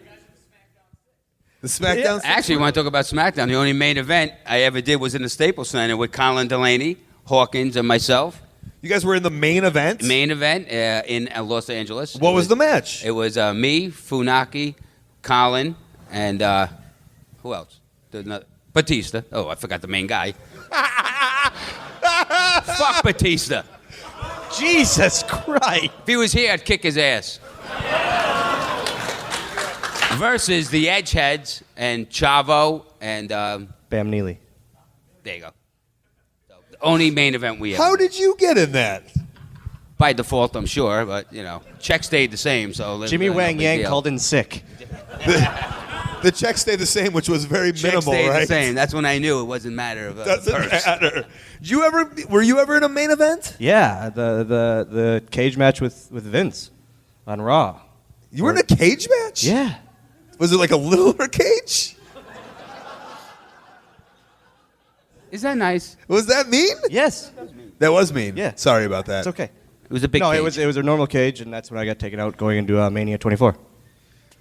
The SmackDown? Actually, you want to talk about SmackDown? The only main event I ever did was in the Staples Center with Colin Delaney, Hawkins, and myself. You guys were in the main event? Main event in Los Angeles. What was the match? It was me, Funaki, Colin, and who else? Batista. Oh, I forgot the main guy. Fuck Batista. Jesus Christ. If he was here, I'd kick his ass. Versus the Edgeheads and Chavo and Bam Neely. there you go. So, the only main event we ever How did. did you get in that? By default, I'm sure, but check stayed the same. So Jimmy no Wang big Yang deal. called in sick. The check stayed the same, which was very Check minimal, stayed right? the same. That's when I knew it wasn't a matter of Doesn't purse. matter. Were you ever in a main event? Yeah, the cage match with Vince on Raw. You were in a cage match? Yeah. Was it like a littler cage? Is that nice? Was that mean? Yes. That was mean. Yeah. Sorry about that. It's okay. It was a big No, cage. it was a normal cage, and that's when I got taken out going into Mania 24.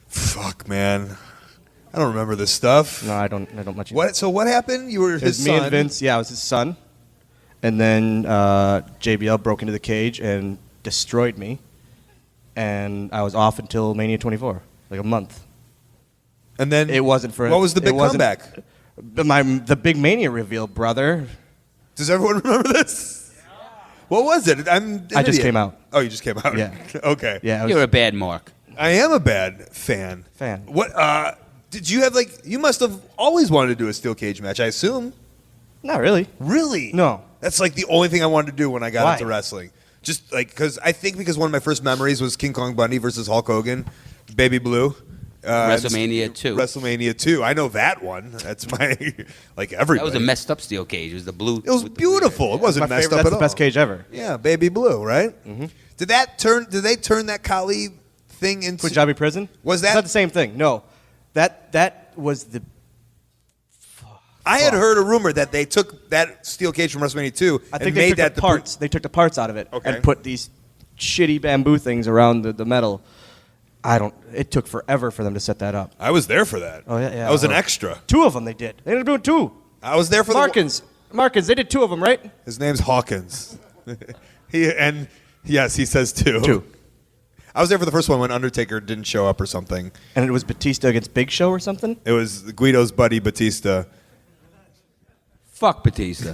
Fuck, man. I don't remember this stuff. No, I don't much. So what happened? You were It his was son. me and Vince. Yeah, I was his son. And then JBL broke into the cage and destroyed me. And I was off until Mania 24, like a month. And then It wasn't for. What was the it big wasn't- comeback? The big Mania reveal, brother. Does everyone remember this? What was it? I'm an I just idiot. came out. Oh, you just came out. Yeah. Okay. Yeah, I was You're a bad mark. I am a bad fan. fan. What? Did you have you must have always wanted to do a steel cage match, I assume. Not really. Really? No. That's like the only thing I wanted to do when I got Why? into wrestling. Just because one of my first memories was King Kong Bundy versus Hulk Hogan, Baby Blue. WrestleMania 2. WrestleMania 2. I know that one. That's my everybody. That was a messed up steel cage. It was the blue. It was with the beautiful. It wasn't My messed favorite, up that's at the all. best cage ever. Yeah, Baby Blue, right? Mm-hmm. Did they turn that Kali thing into Punjabi prison? Was that- It's not the same thing. No. That was the. I had heard a rumor that they took that steel cage from WrestleMania 2 I think and they made took that the parts. They took the parts out of it and put these shitty bamboo things around the metal. It took forever for them to set that up. I was there for that. Oh, yeah. I was an extra. 2 of them they did. They ended up doing 2. I was there for Markins, they did 2 of them, right? His name's Hawkins. Yes, he says 2. 2. I was there for the first one when Undertaker didn't show up or something. And it was Batista against Big Show or something? It was Guido's buddy Batista. Fuck Batista.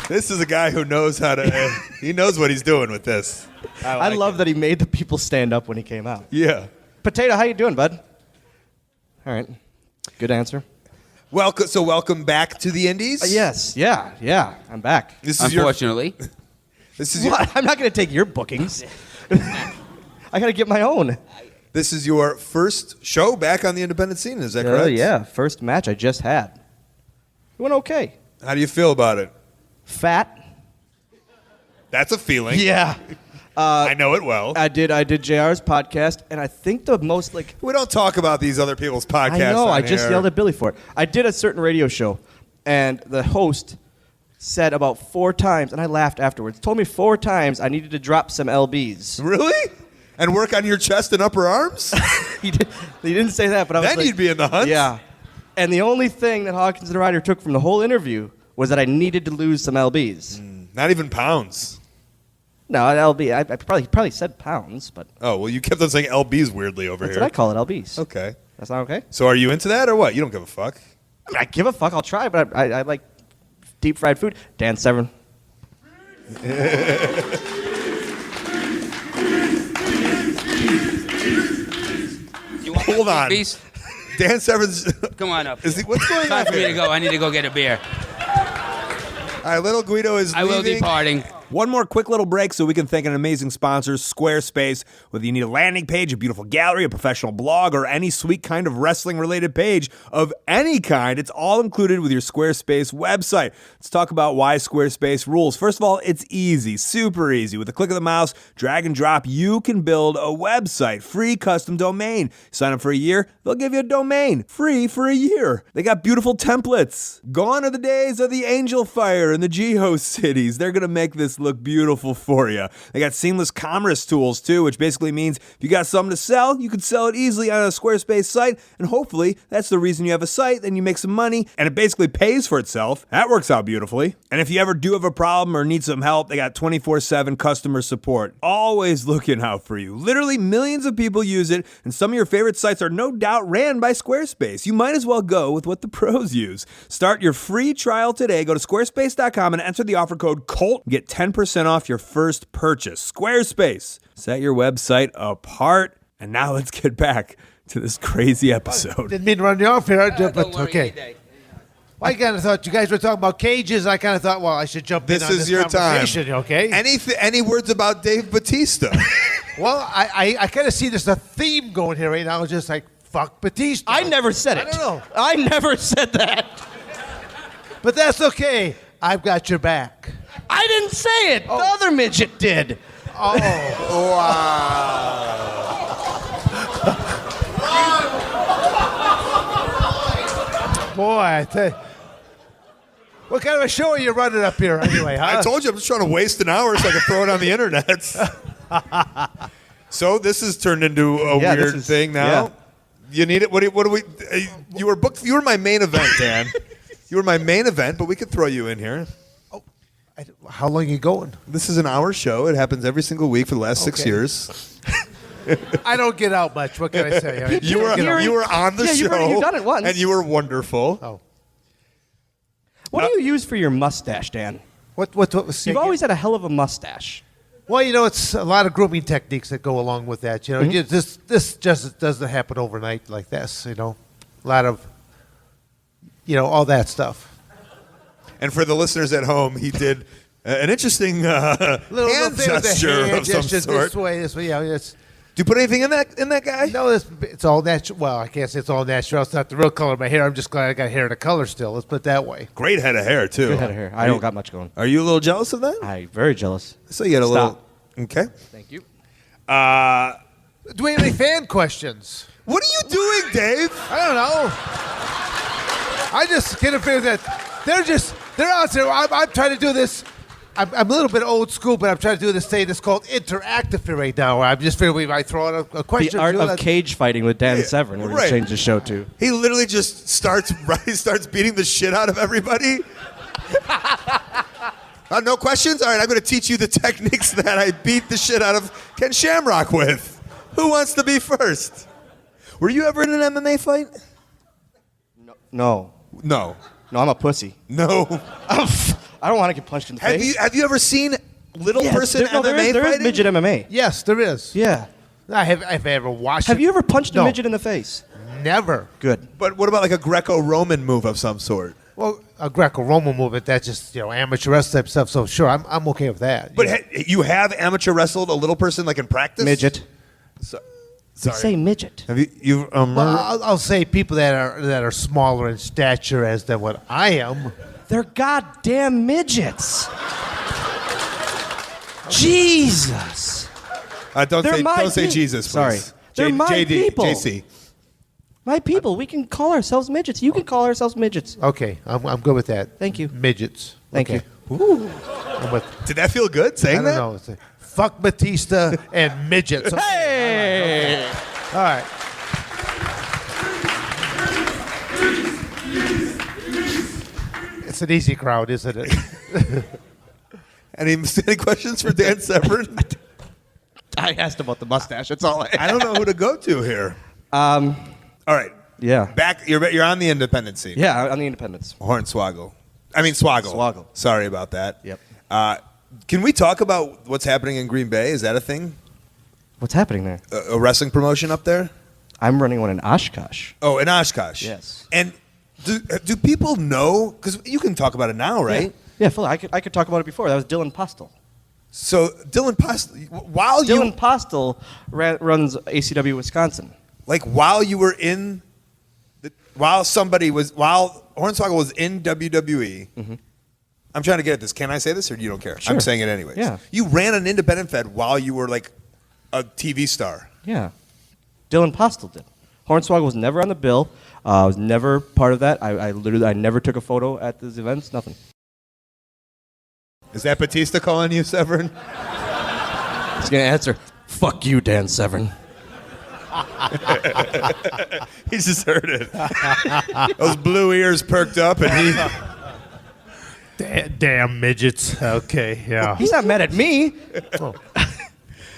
This is a guy who knows how to. He knows what he's doing with this. I love that he made the people stand up when he came out. Yeah. Potato, how you doing, bud? All right. Good answer. Welcome back to the Indies. Yes. Yeah. I'm back. This is Unfortunately. This is What? I'm not going to take your bookings. I got to get my own. This is your first show back on the independent scene. Is that correct? Yeah. First match I just had. It went okay. How do you feel about it? Fat. That's a feeling. Yeah. I know it well. I did JR's podcast, and I think the most we don't talk about these other people's podcasts. I know. on I just here. yelled at Billy for it. I did a certain radio show, and the host said about 4 times, and I laughed afterwards. Told me 4 times I needed to drop some lbs. Really? And work on your chest and upper arms? He didn't say that, but I was Then like, you'd be in the hunt. Yeah. And the only thing that Hawkins and Ryder took from the whole interview was that I needed to lose some lbs. Not even pounds. No, lb. I probably said pounds, but Oh, well, you kept on saying LBs weirdly over that's here. what I call it, lbs. Okay. That's not okay? So are you into that or what? You don't give a fuck. I mean, I give a fuck. I'll try, but I like deep fried food. Dan Severn. Hold on. Beast? Dan Severn's. Come on up. What's going Time on for me to here? go. I need to go get a beer. All right, little Guido is I will leaving. departing. One more quick little break so we can thank an amazing sponsor, SquareSpace. Whether you need a landing page, a beautiful gallery, a professional blog, or any sweet kind of wrestling-related page of any kind, it's all included with your SquareSpace website. Let's talk about why SquareSpace rules. First of all, it's easy, super easy. With a click of the mouse, drag and drop, you can build a website, free custom domain. Sign up for a year, they'll give you a domain, free for a year. They got beautiful templates. Gone are the days of the Angel Fire and the G-Host cities. They're going to make this look beautiful for you. They got seamless commerce tools too, which basically means if you got something to sell, you can sell it easily on a Squarespace site, and hopefully that's the reason you have a site, then you make some money, and it basically pays for itself. That works out beautifully. And if you ever do have a problem or need some help, they got 24/7 customer support. Always looking out for you. Literally millions of people use it, and some of your favorite sites are no doubt ran by Squarespace. You might as well go with what the pros use. Start your free trial today. Go to squarespace.com and enter the offer code COLT. Get 10% off your first purchase. Squarespace. Set your website apart. And now let's get back to this crazy episode. Didn't mean to run you off here, Don't but worry, okay. any day. I kind of thought you guys were talking about cages. I kind of thought, well, I should jump in This on is this your time. conversation, okay? Any words about Dave Batista? Well, I kind of see there's a theme going here right now. It's just like, fuck Batista. I never said it. I don't know. I never said that. But that's okay. I've got your back. I didn't say it. The other midget did. Oh. Boy, I tell you. What kind of a show are you running up here anyway, huh? I told you I'm just trying to waste an hour so I can throw it on the internet. So this has turned into a Yeah, weird thing now. yeah. You need it. What do we? You were booked. You were my main event, Dan. You were my main event, but we could throw you in here. How long are you going? This is an hour show. It happens every single week for the last 6 Okay. years. I don't get out much. What can I say? You were on the Yeah, show. you've done it once. and you were wonderful. Oh. What do you use for your mustache, Dan? What was You've always had a hell of a mustache. Well, you know, it's a lot of grooming techniques that go along with that. You know, this just doesn't happen overnight like this. You know, a lot of, all that stuff. And for the listeners at home, he did an interesting hand thing with the gesture hand of some gesture, sort. This way. Yeah, it's. Do you put anything in that guy? No, it's all natural. Well, I can't say it's all natural. It's not the real color of my hair. I'm just glad I got hair in the color still. Let's put it that way. Great head of hair too. Good head of hair. I don't got much going. Are you a little jealous of that? I'm very jealous. So you had a Stop. little. Okay. Thank you. Do we have any fan questions? What are you doing, Dave? I don't know. I just get a feeling that they're out there. I'm trying to do this. I'm a little bit old school, but I'm trying to do this thing that's called interactive right now. Where I'm just feeling we might throw out a question. The art of cage fighting with Dan Severn. We're going to change the show to. He literally just starts beating the shit out of everybody. No questions? All right, I'm going to teach you the techniques that I beat the shit out of Ken Shamrock with. Who wants to be first? Were you ever in an MMA fight? No. No. No, I'm a pussy. No. I don't want to get punched in the face. Have you ever seen little person MMA there fighting? is midget MMA. Yes, there is. Yeah. I've ever watched. Have you ever punched No. a midget in the face? Never. Good. But what about like a Greco-Roman move of some sort? Well, a Greco-Roman movement, that's just amateur wrestling type stuff. So sure, I'm okay with that. But you have amateur wrestled a little person like in practice? Midget. Sorry. Say midget. Have you well, I'll say people that are smaller in stature than what I am. They're goddamn midgets. Jesus. Don't say Jesus, please. Sorry. They're my people. JC. My people. We can call ourselves midgets. You can call ourselves midgets. Okay, I'm good with that. Thank you. Midgets. Thank okay. you. Ooh. Did that feel good saying I that? don't know. It's fuck Batista and midgets. Okay. Hey! All right. It's an easy crowd, isn't it? Any questions for Dan Severn? I asked about the mustache. That's all I don't know who to go to here. All right. Yeah. Back. You're on the independent scene. Yeah, on the independents. Hornswoggle. I mean Swoggle. Swoggle. Sorry about that. Yep. Can we talk about what's happening in Green Bay? Is that a thing? What's happening there? A wrestling promotion up there? I'm running one in Oshkosh. Oh, in Oshkosh. Yes. And do people know? Because you can talk about it now, right? Yeah, fully. I could talk about it before. That was Dylan Postel. So Dylan Postel, Dylan Postel runs ACW Wisconsin. Like while you were in, while Hornswoggle was in WWE. Mm-hmm. I'm trying to get at this. Can I say this or you don't care? Sure. I'm saying it anyways. Yeah. You ran an independent fed while you were like a TV star. Yeah. Dylan Postel did. Hornswoggle was never on the bill. I was never part of that. I never took a photo at these events. Nothing. Is that Batista calling you, Severn? He's going to answer, fuck you, Dan Severn. He just heard it. Those blue ears perked up and he... Damn midgets. Okay, yeah. He's not mad at me. Oh.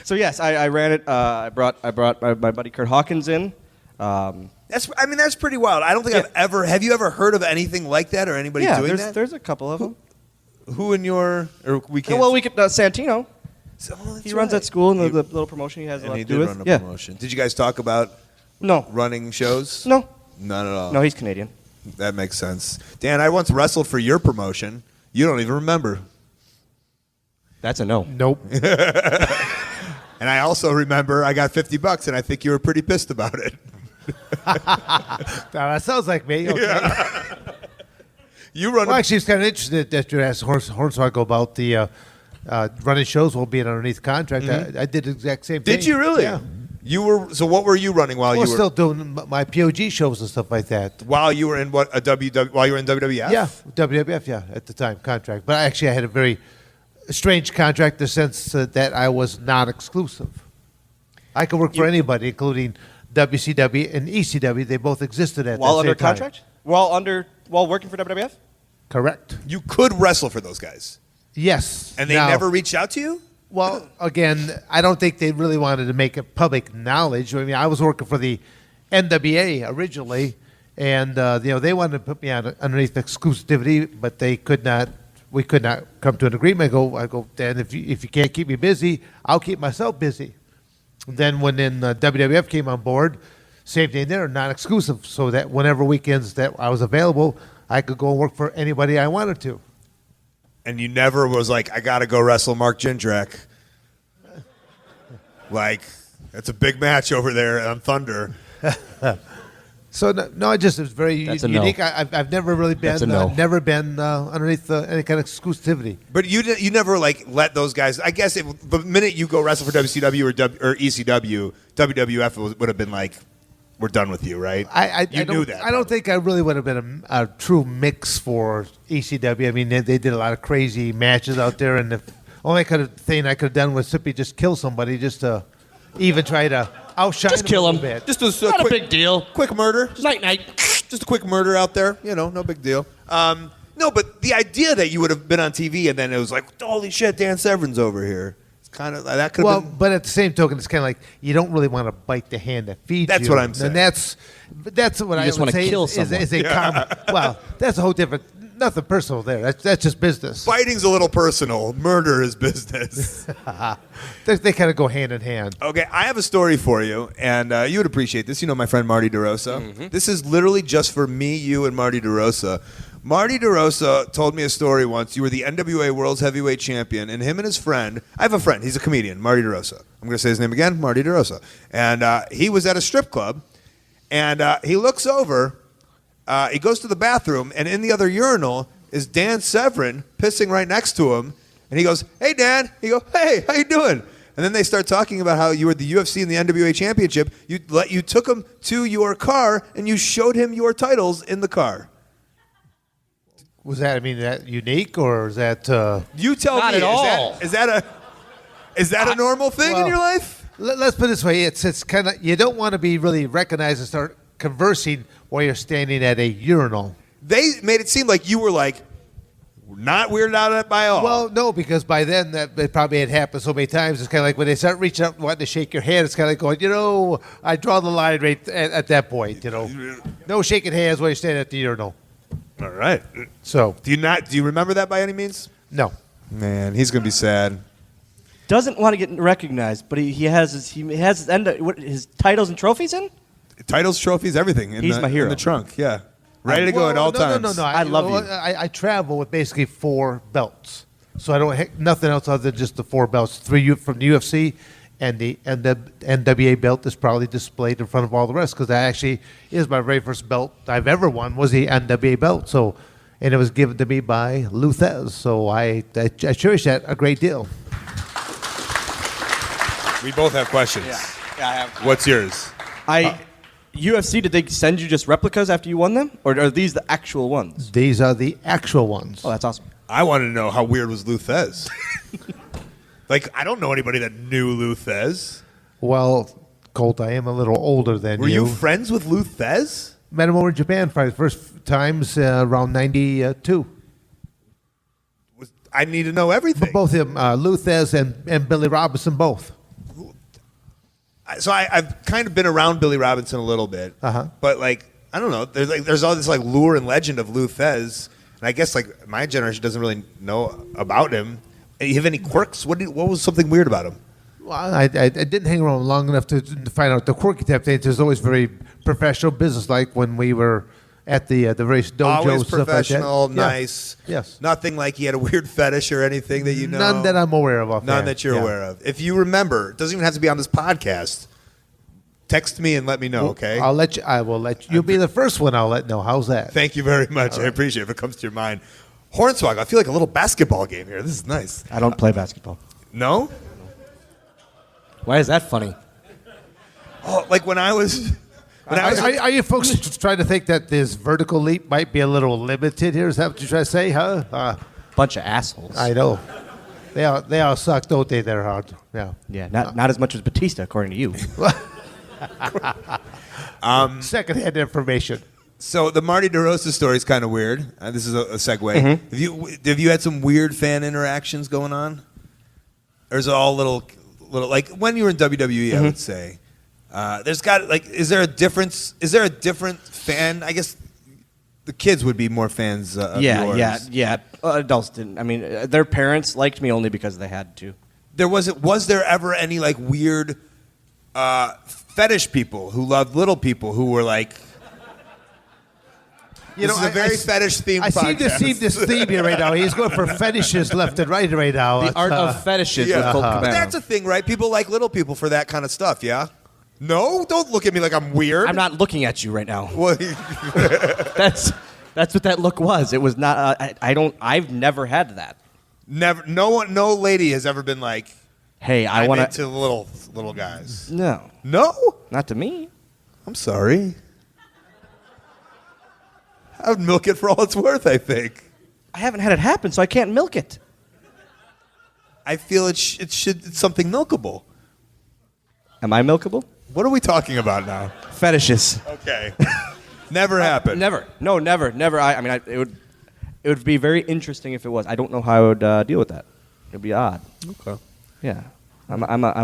So yes, I ran it. I brought my buddy Kurt Hawkins in. That's pretty wild. I don't think I've ever... Have you ever heard of anything like that or anybody doing that? There's a couple of them. Who in your... Or we can't... Well, we could... Santino. Oh, he runs that school and the little promotion he has a lot to do with. And he did run a promotion. Did you guys talk about running shows? No. Not at all. No, he's Canadian. That makes sense. Dan, I once wrestled for your promotion. You don't even remember. That's a no. Nope. And I also remember I got $50 and I think you were pretty pissed about it. That sounds like me. Okay. Yeah. You run. Well, actually, it's kind of interesting that you asked Hornswoggle about the running shows while being underneath contract. Mm-hmm. I did the exact same thing. Did you really? Yeah. You were. So what were you running while you were still doing my POG shows and stuff like that. While you were in what while you were in WWF? Yeah, WWF. Yeah, at the time contract. But actually, I had a very strange contract in the sense that I was non-exclusive. I could work for anybody, including WCW and ECW. They both existed at while that under same time. contract. While working for WWF. Correct. You could wrestle for those guys. Yes. And they never reached out to you? Well, again, I don't think they really wanted to make it public knowledge. I mean, I was working for the NWA originally, and they wanted to put me on underneath exclusivity, but they could not. We could not come to an agreement. I go, Dan, if you can't keep me busy, I'll keep myself busy. Then when WWF came on board, same thing there, non-exclusive, so that whenever weekends that I was available, I could go and work for anybody I wanted to. And you never was like, I got to go wrestle Mark Jindrak. Like, that's a big match over there on Thunder. So no, it just was very That's a no. unique. I've never really been That's a no. underneath any kind of exclusivity. But you never like let those guys. I guess the minute you go wrestle for WCW or ECW, WWF would have been like, we're done with you, right? I knew that. I don't think I really would have been a true mix for ECW. I mean, they did a lot of crazy matches out there, and the only kind of thing I could have done was simply just kill somebody, just to even try to outshine Just kill a him. little bit. Just a Not quick, a big deal. quick murder. Night night. Just a quick murder out there. No big deal. No, but the idea that you would have been on TV and then it was like, holy shit, Dan Severn's over here. It's kind of that could have been. But at the same token, it's kind of like you don't really want to bite the hand that feeds That's you. what I'm saying. And that's what I just would wanna say kill is someone. a common. Well, that's a whole different. Nothing personal there. That's just business. Fighting's a little personal. Murder is business. They kind of go hand in hand. Okay, I have a story for you, and you would appreciate this. You know my friend Marty DeRosa. This is literally just for me, you, and Marty DeRosa. Marty DeRosa told me a story once. You were the NWA World's Heavyweight Champion, and him and his friend, I have a friend, he's a comedian, Marty DeRosa. I'm going to say his name again, Marty DeRosa. And he was at a strip club, and he looks over, he goes to the bathroom, and in the other urinal is Dan Severn pissing right next to him. And he goes, hey, Dan. He goes, hey, how you doing? And then they start talking about how you were the UFC and the NWA Championship. You took him to your car, and you showed him your titles in the car. Was that, I mean, that unique, or is that... You tell Not me. at all. Is that a normal thing in your life? Let's put it this way. It's kind of... You don't want to be really recognized and start conversing while you're standing at a urinal. They made it seem like you were like not weirded out by all. Well, no, because by then it probably had happened so many times. It's kind of like when they start reaching out and wanting to shake your hand, it's kind of like going, I draw the line right at that point, No shaking hands while you're standing at the urinal. all right. So, Do you remember that by any means? no. Man, he's gonna be sad. Doesn't want to get recognized, but he has his titles and trophies in. Titles, trophies, everything. He's my hero. In the trunk. Yeah, ready to go at all times. No. I love you. I travel with basically 4 belts. So I don't nothing else other than just the 4 belts. 3 from the UFC, and the NWA belt is probably displayed in front of all the rest because that actually is my very first belt I've ever won was the NWA belt. So, and it was given to me by Lou Thez. So I cherish that a great deal. We both have questions. Yeah, I have. What's yours? UFC, did they send you just replicas after you won them, or are these the actual ones? These are the actual ones. Oh, that's awesome. I want to know how weird was Lou Thez. Like, I don't know anybody that knew Lou Thez. Well, Colt, I am a little older than Were you friends with Lou Thez? Met him over in Japan for the first times around 92. I need to know everything. But both of them, Lou Thez and Billy Robinson, both. So I've kind of been around Billy Robinson a little bit, but like I don't know. There's all this like lure and legend of Lou Thez, and I guess like my generation doesn't really know about him. You have any quirks? What was something weird about him? Well, I didn't hang around long enough to find out the quirky type things. It was always very professional, business-like when we were at the various dojos. Always stuff professional, like that. nice. Yeah. Yes. Nothing like he had a weird fetish or anything that you know. None that I'm aware of. None that you're aware of. If you remember, it doesn't even have to be on this podcast. Text me and let me know, okay? I will let you. You'll be the first one I'll let know. How's that? Thank you very much. I appreciate it if it comes to your mind. Hornswoggle, I feel like a little basketball game here. This is nice. I don't play basketball. No? Why is that funny? Oh, like when I was... Are you folks trying to think that this vertical leap might be a little limited here? Is that what you're trying to say, huh? Bunch of assholes. I know. They all suck, don't they? They're hard. Yeah. Yeah, not as much as Batista, according to you. Secondhand information. So the Marty DeRosa story is kind of weird. This is a segue. Have you had some weird fan interactions going on? Or is it all little like when you were in WWE, I would say. There's got like is there a difference? Is there a different fan? I guess the kids would be more fans of yours. Yeah. Adults didn't. I mean, their parents liked me only because they had to. Was there ever any like weird fetish people who loved little people who were like this is a very fetish-themed podcast. I seem to see this theme here right now. He's going for fetishes left and right now. The art of fetishes with Colt Cabana. But that's a thing, right? People like little people for that kind of stuff, yeah? No, don't look at me like I'm weird. I'm not looking at you right now. Well, That's what that look was. It was not. I've never had that. never. No lady has ever been like, Hey, I I'm want into little guys. No, No, not to me. I'm sorry. I would milk it for all it's worth. I think. I haven't had it happen, so I can't milk it. I feel it's something milkable. Am I milkable? What are we talking about now? Fetishes. Okay. Never happened. Never. No, never. It would be very interesting if it was. I don't know how I would deal with that. It'd be odd. Okay. Yeah. I'm not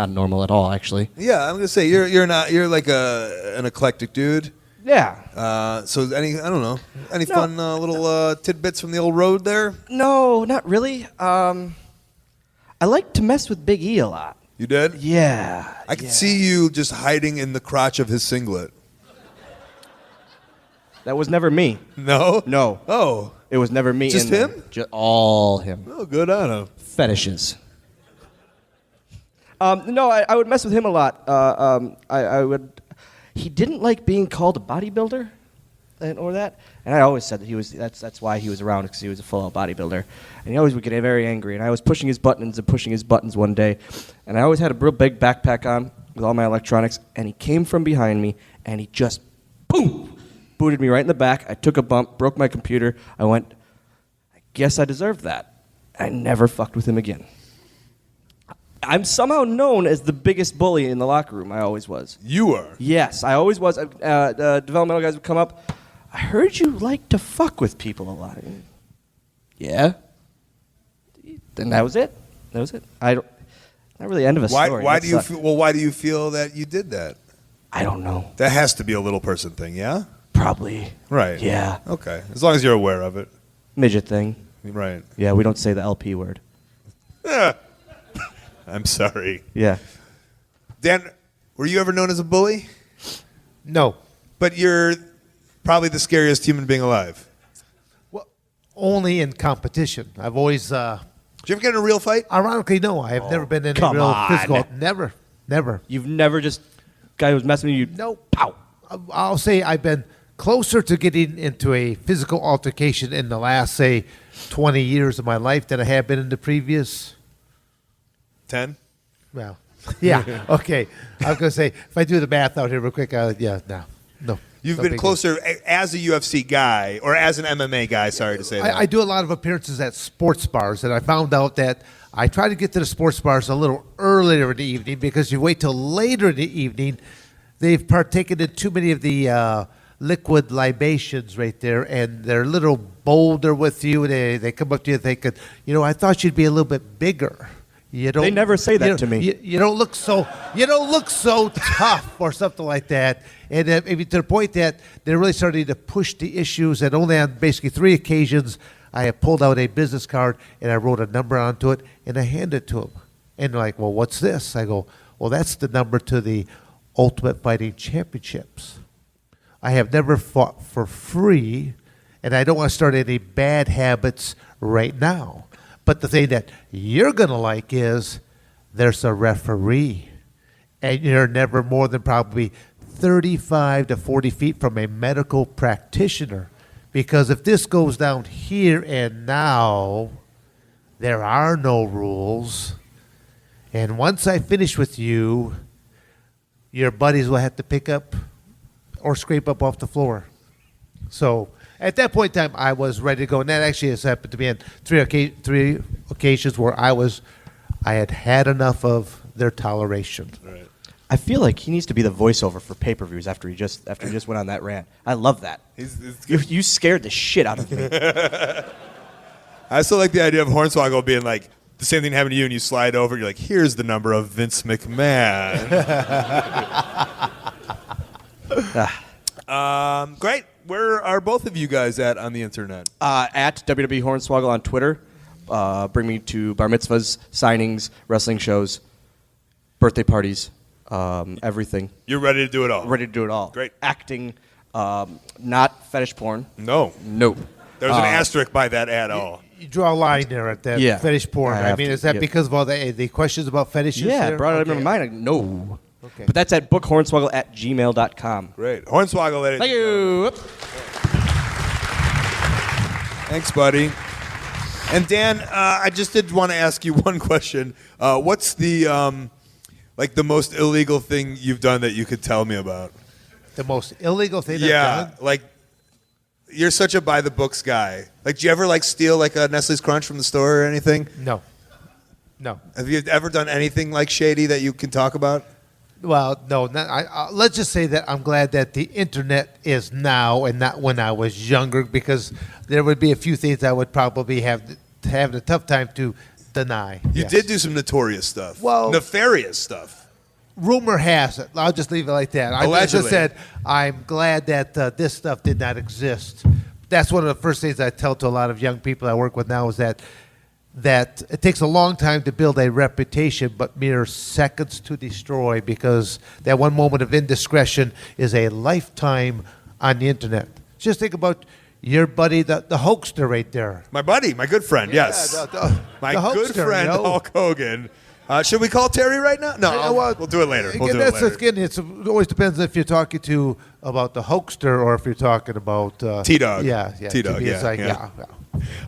normal at all, actually. Yeah, I'm gonna say you're like an eclectic dude. Yeah. So I don't know, any fun little tidbits from the old road there? No, not really. I like to mess with Big E a lot. You did? Yeah. I can see you just hiding in the crotch of his singlet. That was never me. No? No. Oh. It was never me. Just in there. him? All him. Oh, good on him. Fetishes. No, I would mess with him a lot. I would. He didn't like being called a bodybuilder, or that. And I always said that he was. That's why he was around, because he was a full-out bodybuilder. And he always would get very angry. And I was pushing his buttons one day, and I always had a real big backpack on with all my electronics. And he came from behind me, and he just boom, booted me right in the back. I took a bump, broke my computer. I went, I guess I deserved that. I never fucked with him again. I'm somehow known as the biggest bully in the locker room. I always was. You are? Yes, I always was. Developmental guys would come up. I heard you like to fuck with people a lot. Yeah. Then that was it. Not really the end of a story. Why do you feel that you did that? I don't know. That has to be a little person thing, yeah? Probably. Right. Yeah. Okay. As long as you're aware of it. Midget thing. Right. Yeah, we don't say the LP word. I'm sorry. Yeah. Dan, were you ever known as a bully? No. But you're probably the scariest human being alive. Well, only in competition. I've always. Did you ever get in a real fight? Ironically, no. I have never been in a come real on. physical. Never. You've never just guy who was messing with you. No. Pow. I'll say I've been closer to getting into a physical altercation in the last, say, 20 years of my life than I have been in the previous. 10? Well, yeah. Okay. I was going to say, if I do the math out here real quick, no. You've No been big closer as a UFC guy, or as an MMA guy, sorry to say that. I do a lot of appearances at sports bars, and I found out that I try to get to the sports bars a little earlier in the evening, because you wait till later in the evening, they've partaken in too many of the liquid libations right there, and they're a little bolder with you. They come up to you thinking, I thought you'd be a little bit bigger. They never say that to me. You don't look so tough or something like that. And maybe to the point that they're really starting to push the issues. And only on basically 3 occasions, I have pulled out a business card and I wrote a number onto it and I handed it to them. And they're like, well, what's this? I go, well, that's the number to the Ultimate Fighting Championships. I have never fought for free, and I don't want to start any bad habits right now. But the thing that you're going to like is there's a referee, and you're never more than probably 35 to 40 feet from a medical practitioner. Because if this goes down here and now, there are no rules. And once I finish with you, your buddies will have to pick up or scrape up off the floor. So at that point in time, I was ready to go. And that actually has happened to me on 3 occasions where I had enough of their toleration. Right. I feel like he needs to be the voiceover for pay-per-views after he just went on that rant. I love that. You scared the shit out of me. I still like the idea of Hornswoggle being like, the same thing happened to you, and you slide over, you're like, here's the number of Vince McMahon. Great. Where are both of you guys at on the internet? At WWE Hornswoggle on Twitter. Bring me to bar mitzvahs, signings, wrestling shows, birthday parties, everything. You're ready to do it all? Ready to do it all. Great. Acting, not fetish porn. No. Nope. There's an asterisk by that at all. You draw a line there at that Yeah. fetish porn. I I have mean, to, is that yep. because of all the questions about fetishes? Yeah, there? brought it up Okay. in my mind. No. Okay. But that's at bookhornswoggle@gmail.com. Great. Hornswoggle, ladies. Thank and gentlemen. you. Thanks, buddy. And Dan, I just did want to ask you one question. What's the the most illegal thing you've done that you could tell me about? The most illegal thing I've Yeah, done? like you're such a by the books guy. Like, did you ever steal a Nestle's Crunch from the store or anything? No. No. Have you ever done anything shady that you can talk about? Well, no. Let's just say that I'm glad that the internet is now and not when I was younger, because there would be a few things I would probably have a tough time to deny. You Yes. did do some notorious stuff. Well- nefarious stuff. Rumor has it. I'll just leave it like that. I Allegedly. just said I'm glad that this stuff did not exist. That's one of the first things I tell to a lot of young people I work with now, is that it takes a long time to build a reputation, but mere seconds to destroy, because that one moment of indiscretion is a lifetime on the internet. Just think about your buddy, the hoaxer right there. My buddy, my good friend, yes. My the good hoaxer, friend, Hulk Hogan. Should we call Terry right now? No, we'll do it later. We'll do it later. Again, it always depends if you're talking about the hoaxer or if you're talking about T-Dog. Yeah, T-Dog, It's like, yeah.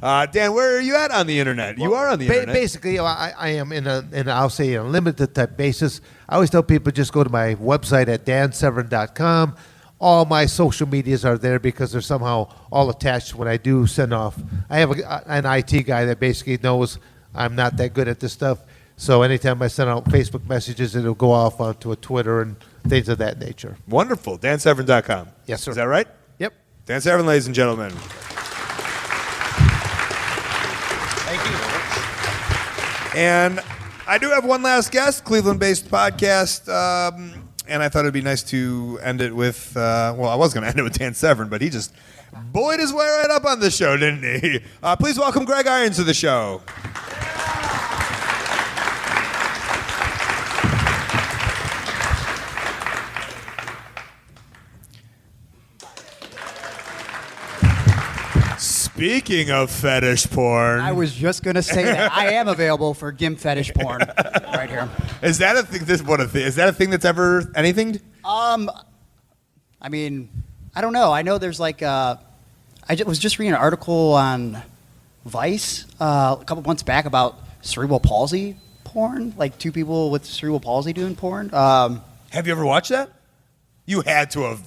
yeah. Dan, where are you at on the internet? You are on the internet. Basically, I am in I'll say a limited type basis. I always tell people just go to my website at dansevern.com. All my social medias are there because they're somehow all attached when I do send off. I have an IT guy that basically knows I'm not that good at this stuff. So anytime I send out Facebook messages, it'll go off onto a Twitter and things of that nature. Wonderful. DanSevern.com. Yes, sir. Is that right? Yep. Dan Severn, ladies and gentlemen. Thank you. And I do have one last guest, Cleveland-based podcast, and I thought it'd be nice to end it with, I was going to end it with Dan Severn, but he just buoyed his way right up on the show, didn't he? Please welcome Greg Irons to the show. Speaking of fetish porn, I was just going to say that. I am available for GIMP fetish porn right here. is that a thing? Is that a thing that's ever anything? I mean, I don't know. I know there's was just reading an article on Vice a couple months back about cerebral palsy porn, like two people with cerebral palsy doing porn. Have you ever watched that? You had to have.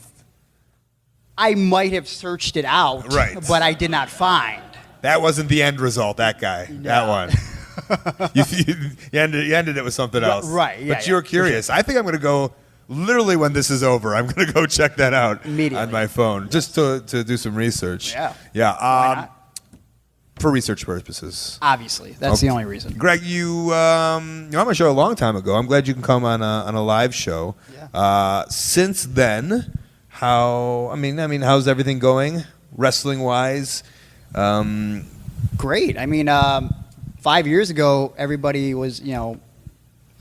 I might have searched it out, Right. but I did not find. That wasn't the end result, that guy. No. That one. you ended it with something else. Right, yeah, But you were curious. I think I'm going to go, literally when this is over, I'm going to go check that out Immediately. on my phone just to do some research. Yeah. Yeah. Why not? For research purposes. Obviously, that's the only reason. Greg, you were on my show a long time ago. I'm glad you can come on a live show. Yeah. Since then, how's everything going, wrestling wise? Great. I mean, 5 years ago, everybody was, I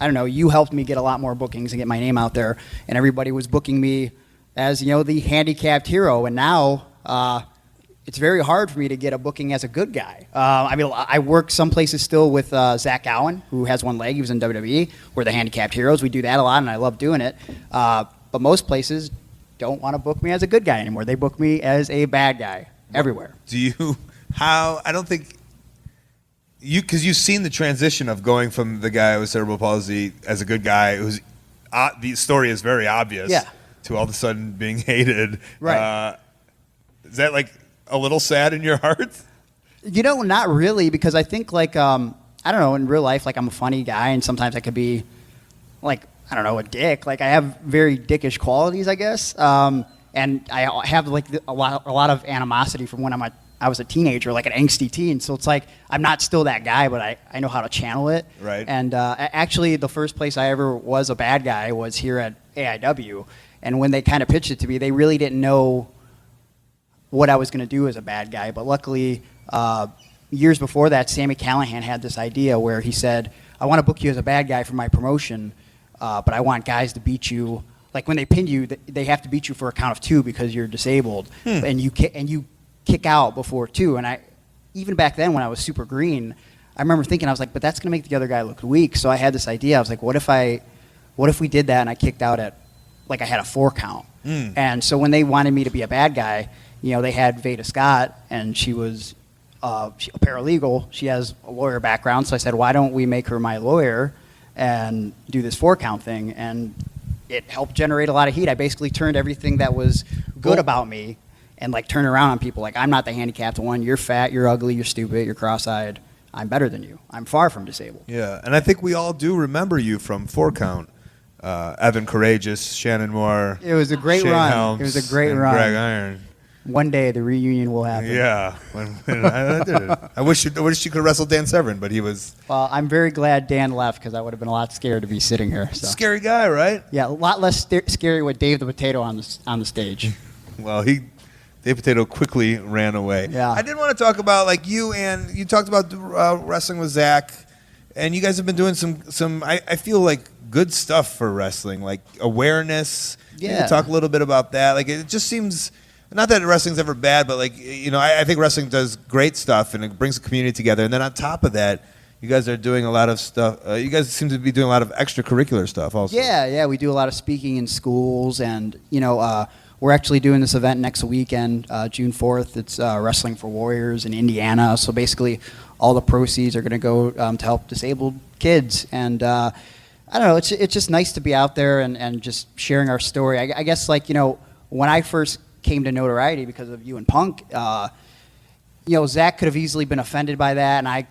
don't know, you helped me get a lot more bookings and get my name out there, and everybody was booking me as, the handicapped hero, and now it's very hard for me to get a booking as a good guy. I work some places still with Zach Gowen, who has one leg. He was in WWE. We're the handicapped heroes. We do that a lot, and I love doing it. But most places don't want to book me as a good guy anymore. They book me as a bad guy everywhere. I don't think because you've seen the transition of going from the guy with cerebral palsy as a good guy who's the story is very obvious, Yeah. to all of a sudden being hated. Right. Is that a little sad in your heart? Not really, because I think I don't know, in real life, I'm a funny guy, and sometimes I could be I don't know, a dick. I have very dickish qualities, I guess. And I have a lot of animosity from when I was a teenager, like an angsty teen. So it's I'm not still that guy, but I know how to channel it. Right. And actually, the first place I ever was a bad guy was here at AIW. And when they kind of pitched it to me, they really didn't know what I was going to do as a bad guy. But luckily, years before that, Sami Callihan had this idea where he said, I want to book you as a bad guy for my promotion, but I want guys to beat you. When they pin you, they have to beat you for a count of two because you're disabled, and you kick out before two. And even back then when I was super green, I remember thinking, I was like, but that's going to make the other guy look weak. So I had this idea. I was like, what if we did that and I kicked out at, like I had a 4 count. And so when they wanted me to be a bad guy, they had Veda Scott, and she was a paralegal. She has a lawyer background. So I said, why don't we make her my lawyer and do this 4 count thing? And it helped generate a lot of heat. I basically turned everything that was good about me and like turned around on people. Like, I'm not the handicapped one. You're fat, you're ugly, you're stupid, you're cross-eyed. I'm better than you. I'm far from disabled. Yeah, and I think we all do remember you from 4 count. Evan Courageous, Shannon Moore. It was a great Shane run. Helms, It was a great and run. Greg Iron. One day the reunion will happen. Yeah, when I did it. I wish you could wrestle Dan Severn, but he was Well, I'm very glad Dan left because I would have been a lot scared to be sitting here. a So. scary guy, right? Yeah, a lot less scary with Dave the Potato on the stage. Well, Dave Potato quickly ran away. Yeah. I did want to talk about like you talked about wrestling with Zach, and you guys have been doing some I feel like good stuff for wrestling, like awareness. Yeah. Maybe talk a little bit about that. Like it just seems, not that wrestling's ever bad, but like I think wrestling does great stuff and it brings the community together. And then on top of that, you guys are doing a lot of stuff. You guys seem to be doing a lot of extracurricular stuff also. Yeah, we do a lot of speaking in schools, and we're actually doing this event next weekend, June 4th. It's Wrestling for Warriors in Indiana. So basically, all the proceeds are going to go to help disabled kids. And I don't know, it's just nice to be out there and just sharing our story. I guess when I first came to notoriety because of you and Punk, Zach could have easily been offended by that, and I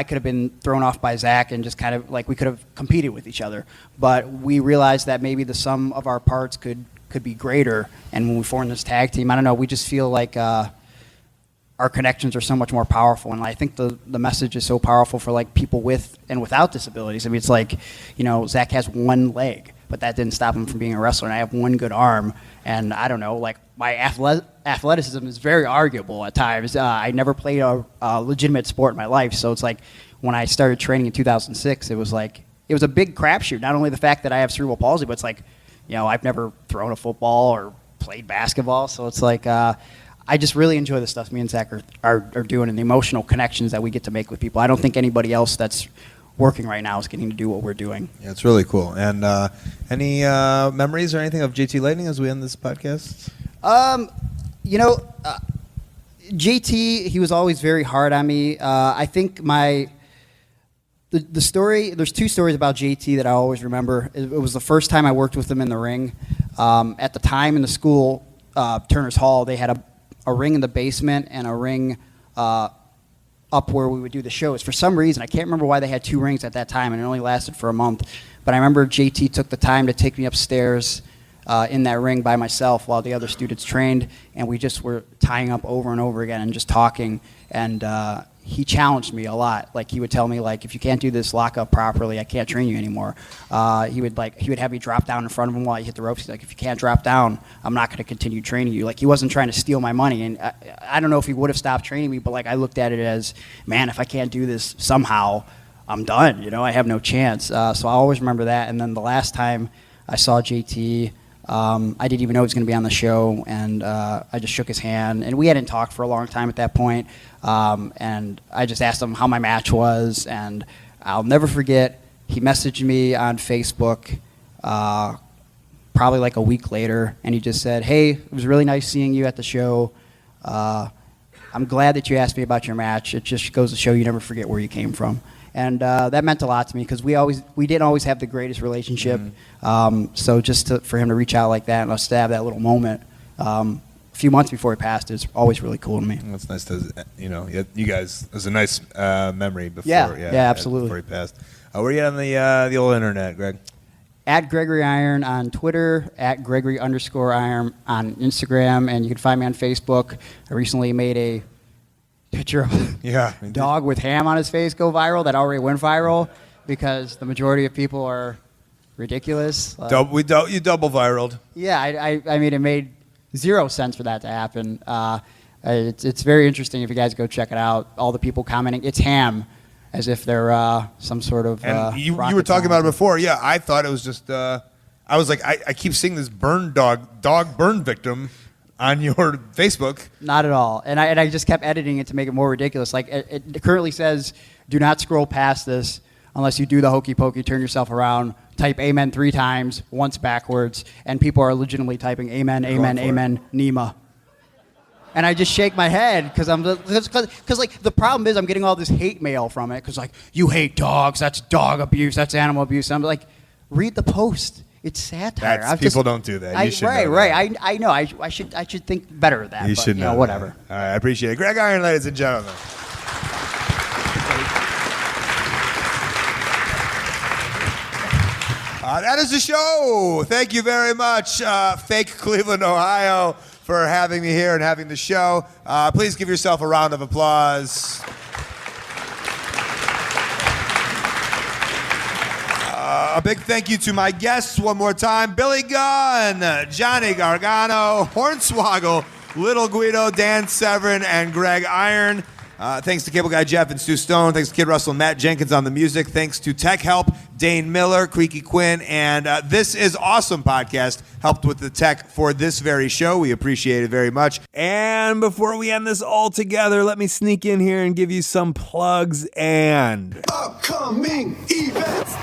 could have been thrown off by Zach and just kind of like we could have competed with each other. But we realized that maybe the sum of our parts could be greater. And when we formed this tag team, I don't know, we just feel like our connections are so much more powerful. And I think the message is so powerful for like people with and without disabilities. I mean, it's like, Zach has one leg, but that didn't stop him from being a wrestler. And I have one good arm. And I don't know, like my athleticism is very arguable at times. I never played a legitimate sport in my life. So it's like when I started training in 2006, it was a big crapshoot. Not only the fact that I have cerebral palsy, but it's like, I've never thrown a football or played basketball. So it's like, I just really enjoy the stuff me and Zach are doing and the emotional connections that we get to make with people. I don't think anybody else that's working right now is getting to do what we're doing. Yeah, it's really cool. And any memories or anything of JT Lightning as we end this podcast? JT, he was always very hard on me. I think the story, there's 2 stories about JT that I always remember. It was the first time I worked with him in the ring. At the time in the school, Turner's Hall, they had a ring in the basement and a ring up where we would do the shows. For some reason, I can't remember why they had 2 rings at that time, and it only lasted for a month. But I remember JT took the time to take me upstairs in that ring by myself while the other students trained, and we just were tying up over and over again and just talking. And he challenged me a lot. Like, he would tell me, like, if you can't do this lockup properly, I can't train you anymore. He would have me drop down in front of him while I hit the ropes. He's like, if you can't drop down, I'm not going to continue training you. Like, he wasn't trying to steal my money. And I don't know if he would have stopped training me, but like, I looked at it as, man, if I can't do this somehow, I'm done. I have no chance. So I always remember that. And then the last time I saw JT, I didn't even know he was going to be on the show, and I just shook his hand. And we hadn't talked for a long time at that point. And I just asked him how my match was, and I'll never forget, he messaged me on Facebook probably like a week later, and he just said, hey, it was really nice seeing you at the show. I'm glad that you asked me about your match. It just goes to show you never forget where you came from. And that meant a lot to me because we didn't always have the greatest relationship. So just for him to reach out like that and us to have that little moment a few months before he passed is always really cool to me. It's nice to, you guys, it was a nice memory before. Yeah, absolutely. Before he passed. Where are you on the old internet, Greg? At Gregory Iron on Twitter, at Gregory_Iron on Instagram, and you can find me on Facebook. I recently made a picture of a dog with ham on his face go viral that already went viral because the majority of people are ridiculous. You double viraled. Yeah, I mean, it made 0 sense for that to happen. It's very interesting if you guys go check it out. All the people commenting, it's ham, as if they're some sort of And you were talking about it before. Yeah, I thought it was just, I was like, I keep seeing this dog burn victim on your Facebook. Not at all. And I just kept editing it to make it more ridiculous. Like it currently says, do not scroll past this unless you do the hokey pokey, turn yourself around, type amen 3 times, once backwards, and people are legitimately typing amen, amen, amen, Nima. And I just shake my head because like the problem is I'm getting all this hate mail from it because like you hate dogs, that's dog abuse, that's animal abuse. And I'm like, read the post. It's satire. People don't do that. You should know that. Right. I know. I should think better of that. You but, should know. Whatever. All right, I appreciate it. Greg Iron, ladies and gentlemen. That is the show. Thank you very much, fake Cleveland, Ohio, for having me here and having the show. Please give yourself a round of applause. A big thank you to my guests one more time. Billy Gunn, Johnny Gargano, Hornswoggle, Little Guido, Dan Severn, and Greg Iron. Thanks to Cable Guy Jeff and Stu Stone. Thanks to Kid Russell and Matt Jenkins on the music. Thanks to Tech Help, Dane Miller, Creaky Quinn, and This Is Awesome podcast helped with the tech for this very show. We appreciate it very much. And before we end this all together, let me sneak in here and give you some plugs and Upcoming events.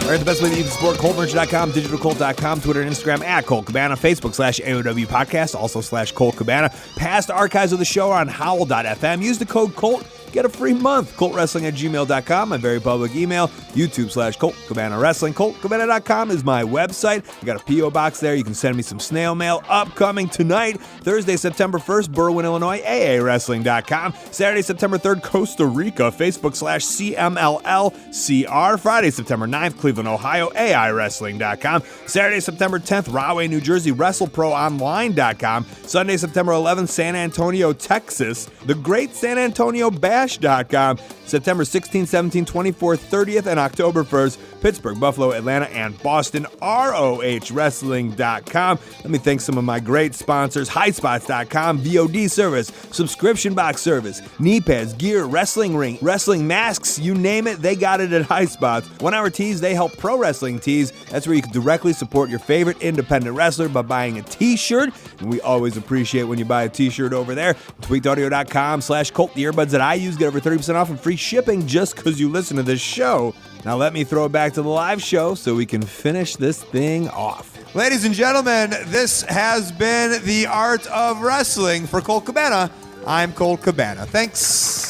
All right, the best way to use the sport, ColtMerch.com, DigitalColt.com, Twitter and Instagram at Colt Cabana, Facebook /AOW Podcast, also /Colt Cabana. Past archives of the show are on Howl.fm. Use the code COLT. Get a free month. ColtWrestling@gmail.com, my very public email. YouTube /Colt Cabana Wrestling. ColtCabana.com is my website. I got a P.O. box there. You can send me some snail mail. Upcoming tonight, Thursday, September 1st, Berwyn, Illinois, AAWrestling.com. Saturday, September 3rd, Costa Rica, Facebook /CMLLCR. Friday, September 9th, Cleveland, Ohio, AIWrestling.com. Saturday, September 10th, Rahway, New Jersey, WrestleProOnline.com. Sunday, September 11th, San Antonio, Texas, the Great San Antonio Bash.com. September 16th, 17th, 24th, 30th, and October 1st, Pittsburgh, Buffalo, Atlanta, and Boston, ROHWrestling.com. Let me thank some of my great sponsors, HighSpots.com, VOD service, subscription box service, knee pads, gear, wrestling ring, wrestling masks, you name it, they got it at High Spots. 1 Hour Tees, they help pro wrestling tees. That's where you can directly support your favorite independent wrestler by buying a t-shirt, and we always appreciate when you buy a t-shirt over there. TweakedAudio.com/Colt, the earbuds that I use get over 30% off and free shipping just because you listen to this show. Now let me throw it back to the live show so we can finish this thing off. Ladies and gentlemen, this has been The Art of Wrestling. For Colt Cabana, I'm Colt Cabana. Thanks.